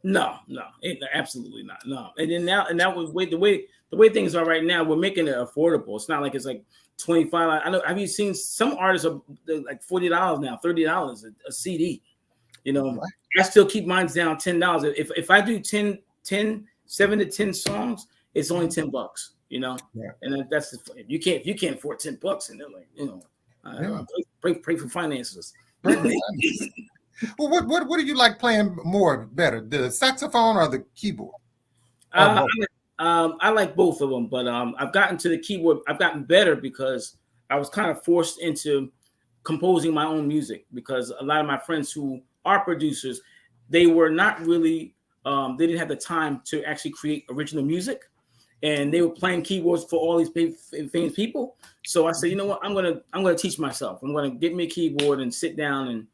No, absolutely not. No. And then that was the way things are right now, we're making it affordable. It's not like it's like $25. I know. Have you seen some artists are like $40 now, $30 a CD? I still keep mine down $10. If I do 7 to 10 songs, it's only $10. And that's if you can't afford $10, and they're like, pray for finances. Well, what do you like playing better, the saxophone or the keyboard? I like both of them, but I've gotten to the keyboard. I've gotten better because I was kind of forced into composing my own music, because a lot of my friends who are producers, they were not really they didn't have the time to actually create original music, and they were playing keyboards for all these famous people. So I said, you know what, I'm gonna teach myself. I'm gonna get me a keyboard and sit down and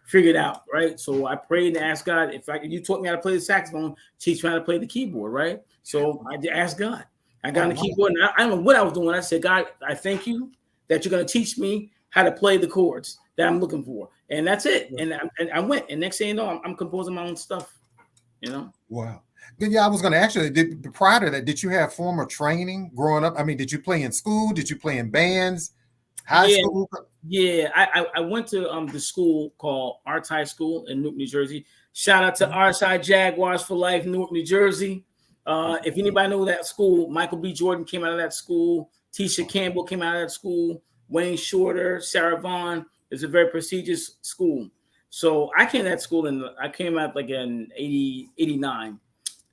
figure it out, right? So I prayed and asked God, if you taught me how to play the saxophone, teach me how to play the keyboard, right? So I asked God. I got on the keyboard, and I don't know what I was doing. I said, God, I thank you that you're going to teach me how to play the chords that I'm looking for, and that's it. And I went, and next thing you know, I'm composing my own stuff. Wow. Yeah, I was going to ask you, prior to that, did you have formal training growing up? I mean, did you play in school? Did you play in bands? High Yeah, school? yeah. I went to the school called Arts High School in Newark, New Jersey. Shout out to RSI Jaguars for Life, Newark, New Jersey. If anybody know that school, Michael B. Jordan came out of that school. Tisha Campbell came out of that school. Wayne Shorter, Sarah Vaughan. It's a very prestigious school. So I came to that school and I came out like in 89.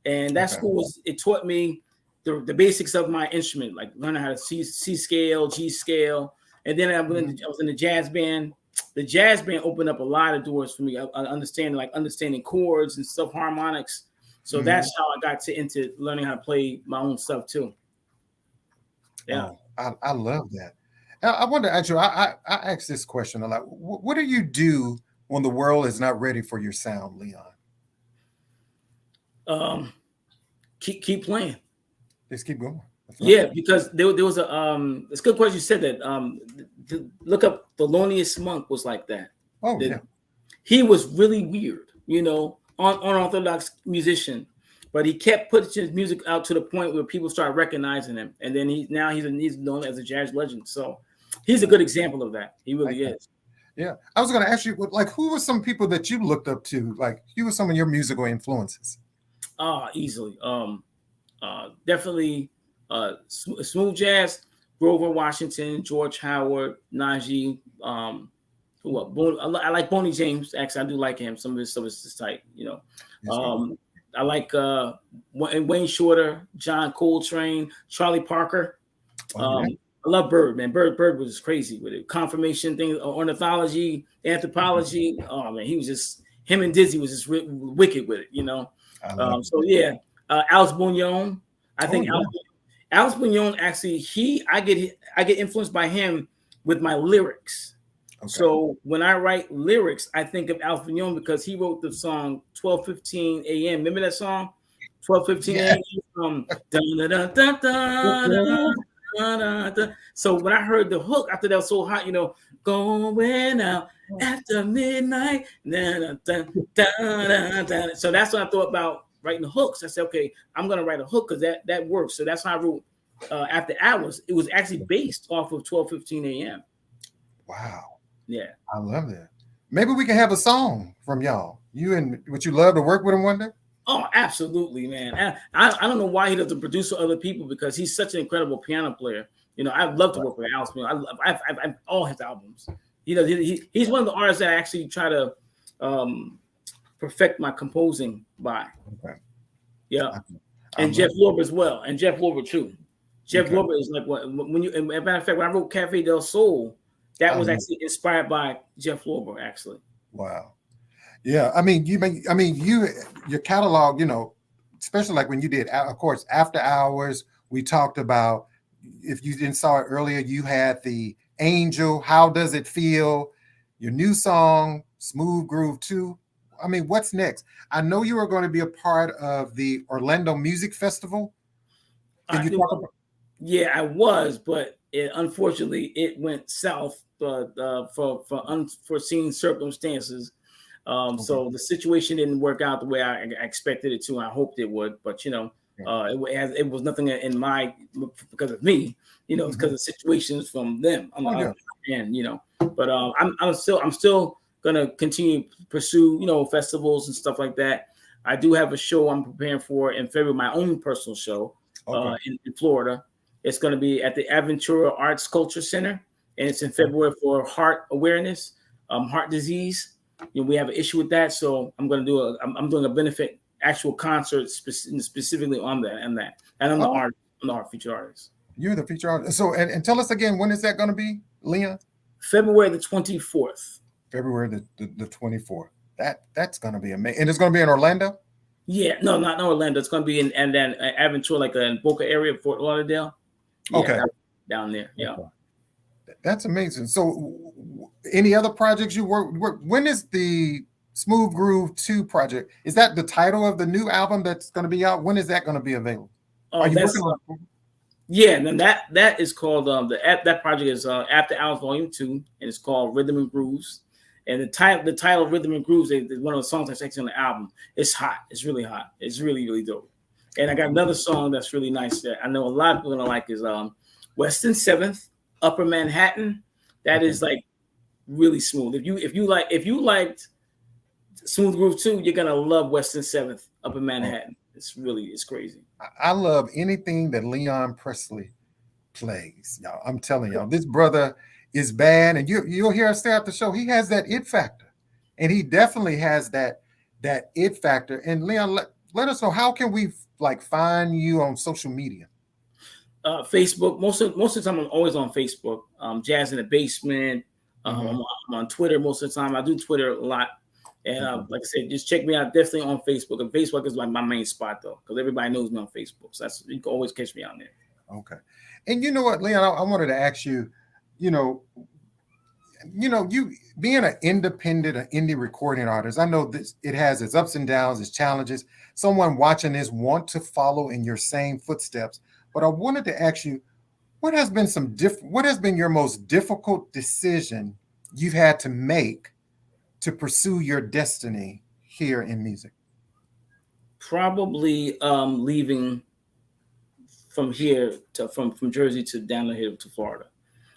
And that school it taught me the basics of my instrument, like learning how to C scale, G scale. And then I was in the jazz band. The jazz band opened up a lot of doors for me. Understanding chords and stuff, harmonics. So that's how I got into learning how to play my own stuff too. Yeah. Oh, I love that. I wonder, actually, I ask this question a lot. What do you do when the world is not ready for your sound, Leon? Keep playing. Just keep going. Yeah, because there was it's a good question you said that. Look up Thelonious Monk was like that. Oh, yeah. He was really weird, unorthodox musician, but he kept putting his music out to the point where people started recognizing him, and then he's known as a jazz legend. So he's a good example of that. He really is. Yeah, I was going to ask you, like, who were some people that you looked up to? Like, who were some of your musical influences? Easily. Definitely smooth jazz, Grover Washington, George Howard, Najee. I like Boney James. Actually, I do like him. Some of his stuff is just tight, I like Wayne Shorter, John Coltrane, Charlie Parker. I love Bird, man. Bird was crazy with it. Confirmation thing, ornithology, anthropology. Oh man, he was just him and Dizzy was just wicked with it, So yeah, Alice Bouillon. I think Alice Bouillon actually I get influenced by him with my lyrics. Okay. So when I write lyrics, I think of Alice Bouillon because he wrote the song 12:15 a.m. Remember that song? 12:15 a.m. So when I heard the hook after that was so hot, going out after midnight. So that's what I thought about writing the hooks. I said, okay, I'm gonna write a hook because that works. So that's how I wrote After Hours. It was actually based off of 12:15 a.m. Wow. Yeah. I love that. Maybe we can have a song from y'all. Would you love to work with him one day? Oh, absolutely, man. I don't know why he doesn't produce for other people because he's such an incredible piano player. I'd love to work with Alice. I've all his albums. He's one of the artists that I actually try to perfect my composing by. Okay. Yeah. And Jeff Lorber as well. And Jeff Lorber too. Jeff Lorber is like when you, as a matter of fact, when I wrote Cafe del Sol, that was actually inspired by Jeff Lorber, actually. Wow. Yeah. I mean, your catalog, especially like when you did, of course, After Hours, we talked about, if you didn't saw it earlier, you had the Angel, How Does It Feel, your new song, Smooth Groove 2. I mean, what's next? I know you are going to be a part of the Orlando Music Festival. Can you talk about? Yeah, I was, but unfortunately, it went south for unforeseen circumstances. So the situation didn't work out the way I expected it to. I hoped it would, but it was nothing because of me. It's because of situations from them on the other end. But I'm still gonna continue to pursue festivals and stuff like that. I do have a show I'm preparing for in February, my own personal show in Florida. It's going to be at the Aventura Arts Culture Center, and it's in February for heart awareness, heart disease. We have an issue with that, so I'm going to I'm doing a benefit actual concert specifically on that and I'm the art featured artist. You're the featured artist. So and tell us again, when is that going to be, Leon? February the 24th. February the 24th. That's going to be amazing, and it's going to be in Orlando. Yeah, no, not in Orlando. It's going to be in Aventura, like in Boca area, Fort Lauderdale. Okay, down there. Yeah, that's amazing. So, any other projects you work? When is the Smooth Groove 2 project? Is that the title of the new album that's going to be out? When is that going to be available? Are you working on? Yeah, and then that is called that project is After Hours Volume 2, and it's called Rhythm and Grooves. And the title Rhythm and Grooves is one of the songs that's actually on the album. It's hot. It's really hot. It's really, really dope. And I got another song that's really nice that I know a lot of people are gonna like is Western Seventh, Upper Manhattan. That is like really smooth. If you liked Smooth Groove 2, you're gonna love Western Seventh, Upper Manhattan. It's crazy. I love anything that Leon Presley plays. Y'all, I'm telling y'all, this brother is bad, and you'll hear us throughout the show. He has that it factor, and he definitely has that it factor. And Leon, let us know, how can we like find you on social media? Facebook. Most of the time, I'm always on Facebook. Jazz in the Basement. I'm on Twitter most of the time. I do Twitter a lot. And like I said, just check me out definitely on Facebook. And Facebook is like my main spot though, because everybody knows me on Facebook. So you can always catch me on there. Okay. And you know what, Leon, I wanted to ask you, you being an independent, an indie recording artist, I know this, it has its ups and downs, its challenges. Someone watching this want to follow in your same footsteps. But I wanted to ask you, what has been your most difficult decision you've had to make to pursue your destiny here in music? Probably leaving from here from Jersey to down here to Florida,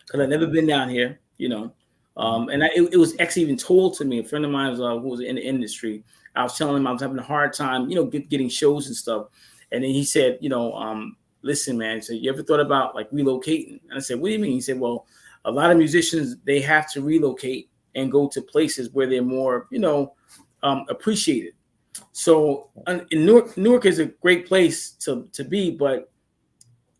because I've never been down here, and it was actually even told to me. A friend of mine who was in the industry, I was telling him I was having a hard time, getting shows and stuff, and then he said, listen, man, so you ever thought about like relocating? And I said, what do you mean? He said, well, a lot of musicians, they have to relocate and go to places where they're more, appreciated. So in Newark is a great place to be, but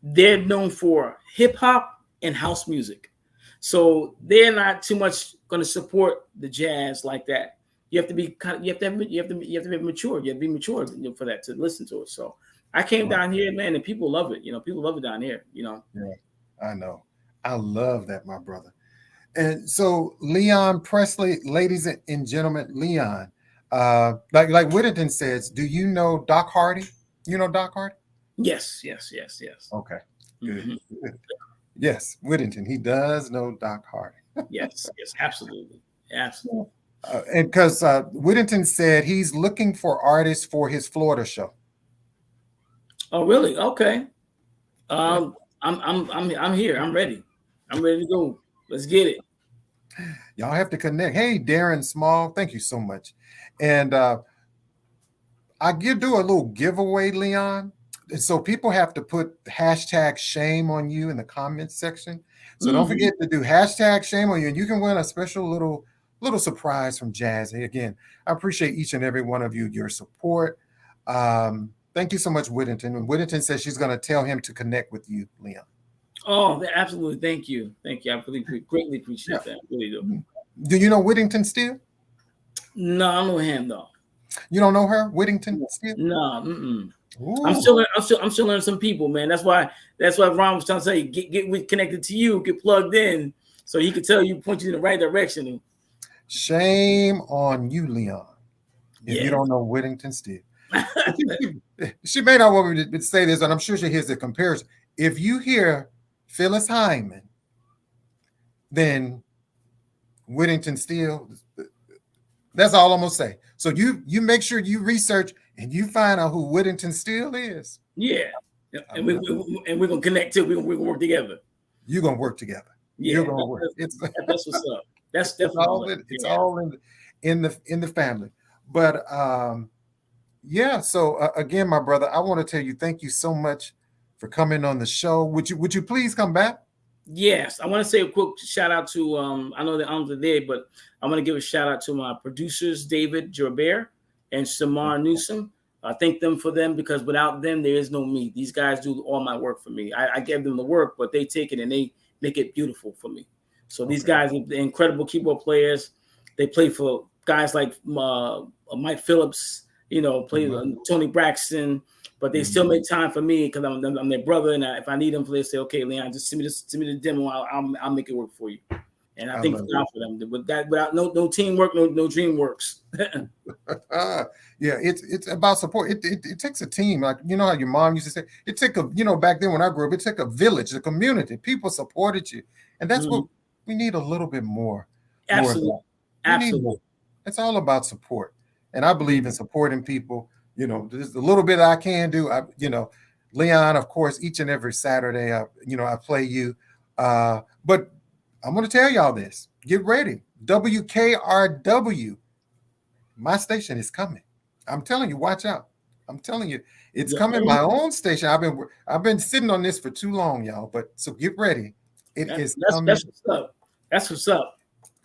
they're known for hip hop and house music. So they're not too much going to support the jazz like that. You have to be mature. You have to be mature for that, to listen to it. So I came down here, man, and people love it. People love it down here, Yeah, I know. I love that, my brother. And so Leon Presley, ladies and gentlemen, Leon, like Whittington says, do you know Doc Hardy? You know Doc Hardy? Yes. Okay, good. Yes, Whittington, he does know Doc Hardy. yes, absolutely. And because Whittington said he's looking for artists for his Florida show. Oh, really? Okay. I'm here. I'm ready. I'm ready to go. Let's get it. Y'all have to connect. Hey, Darren Small, thank you so much. And I do a little giveaway, Leon. So people have to put hashtag shame on you in the comments section. So don't forget to do hashtag shame on you, and you can win a special little surprise from Jazzie. Again, I appreciate each and every one of you, your support. Thank you so much, Whittington. And Whittington says she's going to tell him to connect with you, Leon. Oh, absolutely. Thank you. I really greatly appreciate that. Really do. Do you know Whittington Steele? No, I know him though. You don't know her, Whittington Steele? No. I'm still learning some people, man. That's why Ron was trying to say get connected to you, get plugged in, so he could tell you, point you in the right direction. Shame on you, Leon, if you don't know Whittington Steele. She may not want me to say this, and I'm sure she hears the comparison. If you hear Phyllis Hyman, then Whittington Steele, that's all I'm gonna say. So you make sure you research and you find out who Whittington Steele is. Yeah, and we're gonna connect too. We're gonna work together. You're gonna work together. Yeah, you're gonna work. That's what's up. That's definitely all in the family. But yeah. So again, my brother, I want to tell you thank you so much for coming on the show. Would you please come back? Yes, I want to say a quick shout out to I know that I'm there, but I want to give a shout out to my producers, David Gerbert and Samar Newsom. I thank them for them, because without them, there is no me. These guys do all my work for me. I give them the work, but they take it and they make it beautiful for me. So these guys are incredible keyboard players. They play for guys like Mike Phillips, play Tony Braxton, but they still make time for me because I'm their brother. And if I need them, they say, okay, Leon, just send me the demo. I'll make it work for you. And I think God for them. Without no teamwork, no dream works. Yeah, it's about support. It takes a team. Like, how your mom used to say, it took back then when I grew up, it took a village, a community. People supported you. And that's what we need a little bit more. Absolutely. Absolutely. It's all about support. And I believe in supporting people. You know, there's a little bit I can do. Leon, of course, each and every Saturday, I play you. But I'm going to tell y'all this. Get ready. WKRW, my station is coming. I'm telling you, watch out. I'm telling you, it's coming. My own station. I've been sitting on this for too long, y'all. But so get ready. That's coming. That's what's up. That's what's up.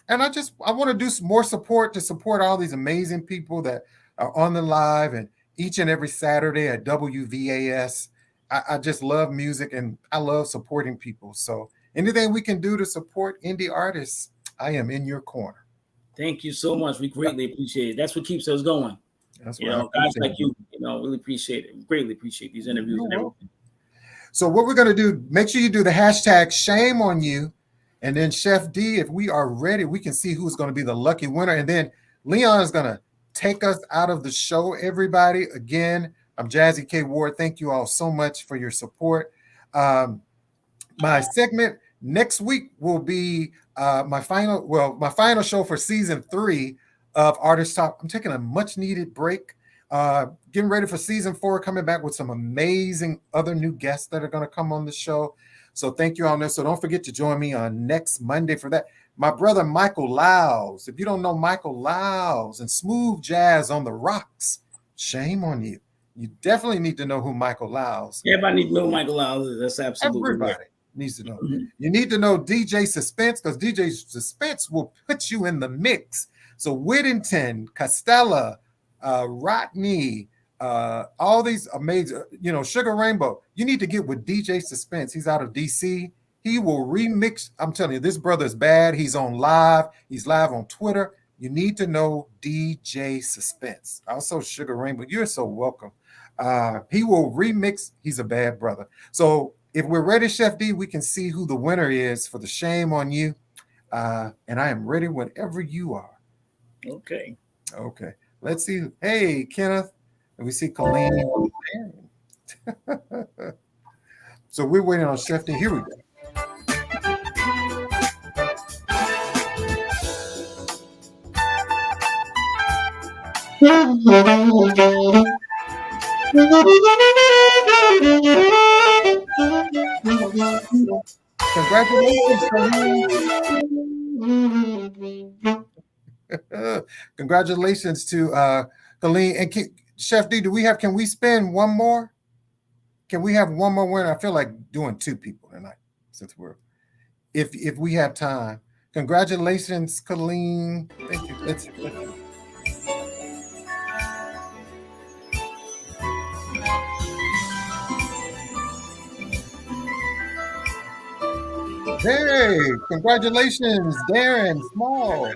And I want to do some more support to support all these amazing people that are on the live and each and every Saturday at WVAS. I just love music and I love supporting people. So anything we can do to support indie artists, I am in your corner. Thank you so much. We greatly appreciate it. That's what keeps us going. That's guys like you, really appreciate it. Greatly appreciate these interviews and everything. So what we're going to do, make sure you do the hashtag shame on you. And then Chef D, if we are ready, we can see who's going to be the lucky winner. And then Leon is going to take us out of the show, everybody. Again, I'm Jazzie K Ward. Thank you all so much for your support. My segment next week will be my final show for season 3 of Artist Talk. I'm taking a much needed break. Getting ready for season 4, coming back with some amazing other new guests that are going to come on the show. So thank you all there. So don't forget to join me on next Monday for that. My brother Michael Lyles. If you don't know Michael Lyles and smooth jazz on the rocks, shame on you. You definitely need to know who Michael Lyles. Everybody needs to know Michael Lyles. That's absolutely everybody needs to know. Mm-hmm. You need to know DJ Suspense, because DJ Suspense will put you in the mix. So Whittington, Costella, Rodney, all these amazing, Sugar Rainbow. You need to get with DJ Suspense. He's out of DC. He will remix. I'm telling you, this brother is bad. He's on live. He's live on Twitter. You need to know DJ Suspense. Also, Sugar Rainbow. You're so welcome. He will remix. He's a bad brother. So if we're ready, Chef D, we can see who the winner is for the shame on you. And I am ready whenever you are. Okay. Let's see. Hey, Kenneth. And we see Colleen. So we're waiting on Chef D. Here we go. Congratulations, Colleen. Congratulations to Colleen. And Chef D, can we spin one more? Can we have one more winner? I feel like doing 2 people tonight since if we have time. Congratulations, Colleen. Thank you. Let's Hey, congratulations, Darren Small.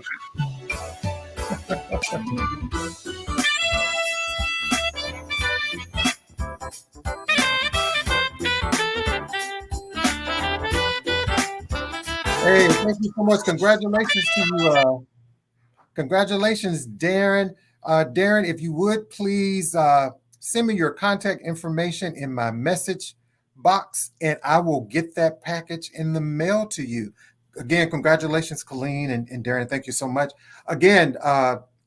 Hey, thank you so much. Congratulations to you. Congratulations, Darren. Darren, if you would please send me your contact information in my message box, and I will get that package in the mail to you. Again, congratulations, Colleen and Darren. Thank you so much. Again,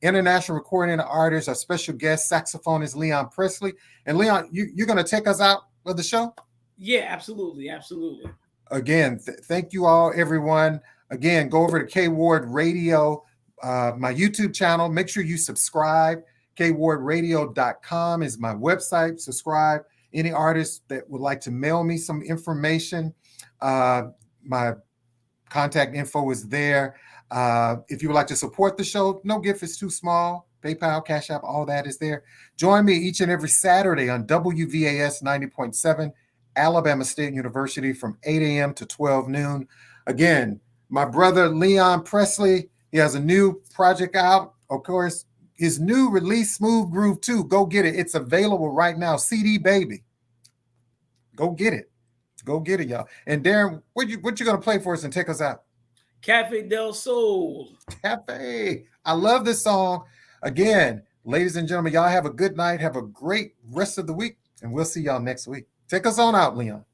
international recording artist, our special guest, saxophonist Leon Presley. And Leon, you're going to take us out of the show? Yeah, absolutely. Again, thank you all, everyone. Again, go over to K Ward Radio, my YouTube channel. Make sure you subscribe. KWardRadio.com is my website. Subscribe. Any artists that would like to mail me some information, my contact info is there. If you would like to support the show, no gift is too small. PayPal, Cash App, all that is there. Join me each and every Saturday on WVAS 90.7, Alabama State University from 8 a.m. to 12 noon. Again, my brother Leon Presley, he has a new project out. Of course, his new release, Smooth Groove 2. Go get it. It's available right now. CD baby. Go get it. Go get it, y'all. And Darren, what you going to play for us and take us out? Cafe del Sol. Cafe. I love this song. Again, ladies and gentlemen, y'all have a good night. Have a great rest of the week, and we'll see y'all next week. Take us on out, Leon.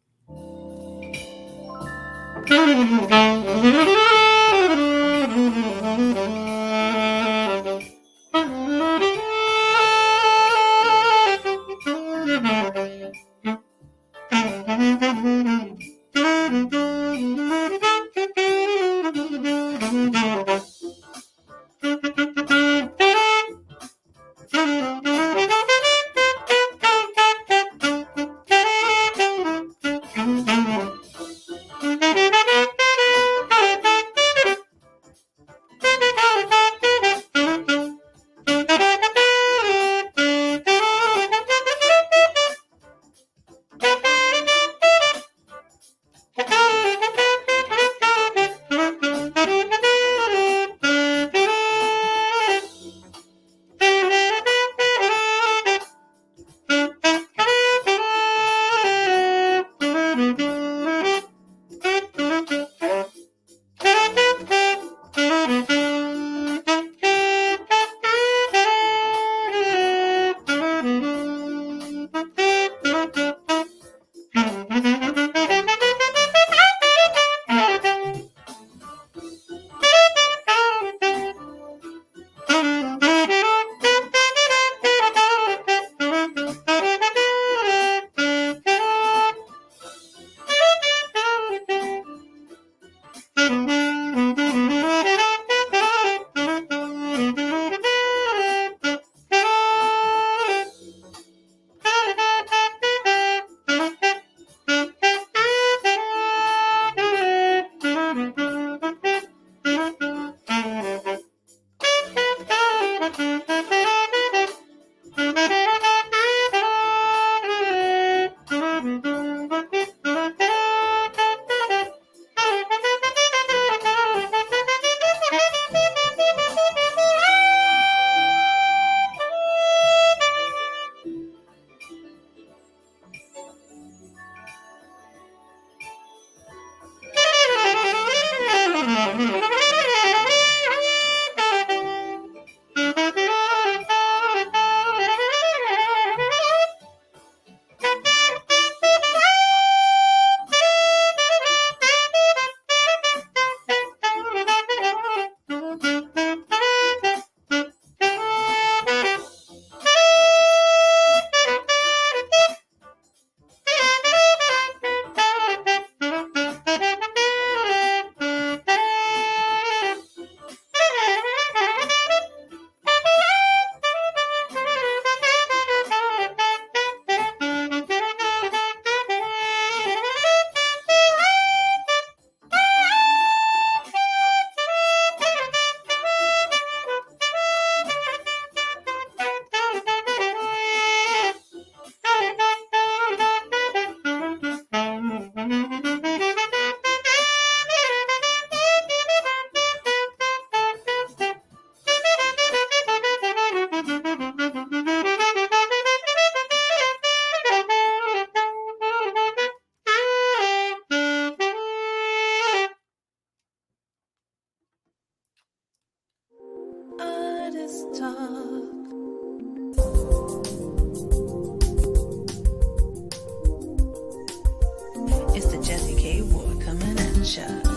It's the Jazzie K Ward coming at ya.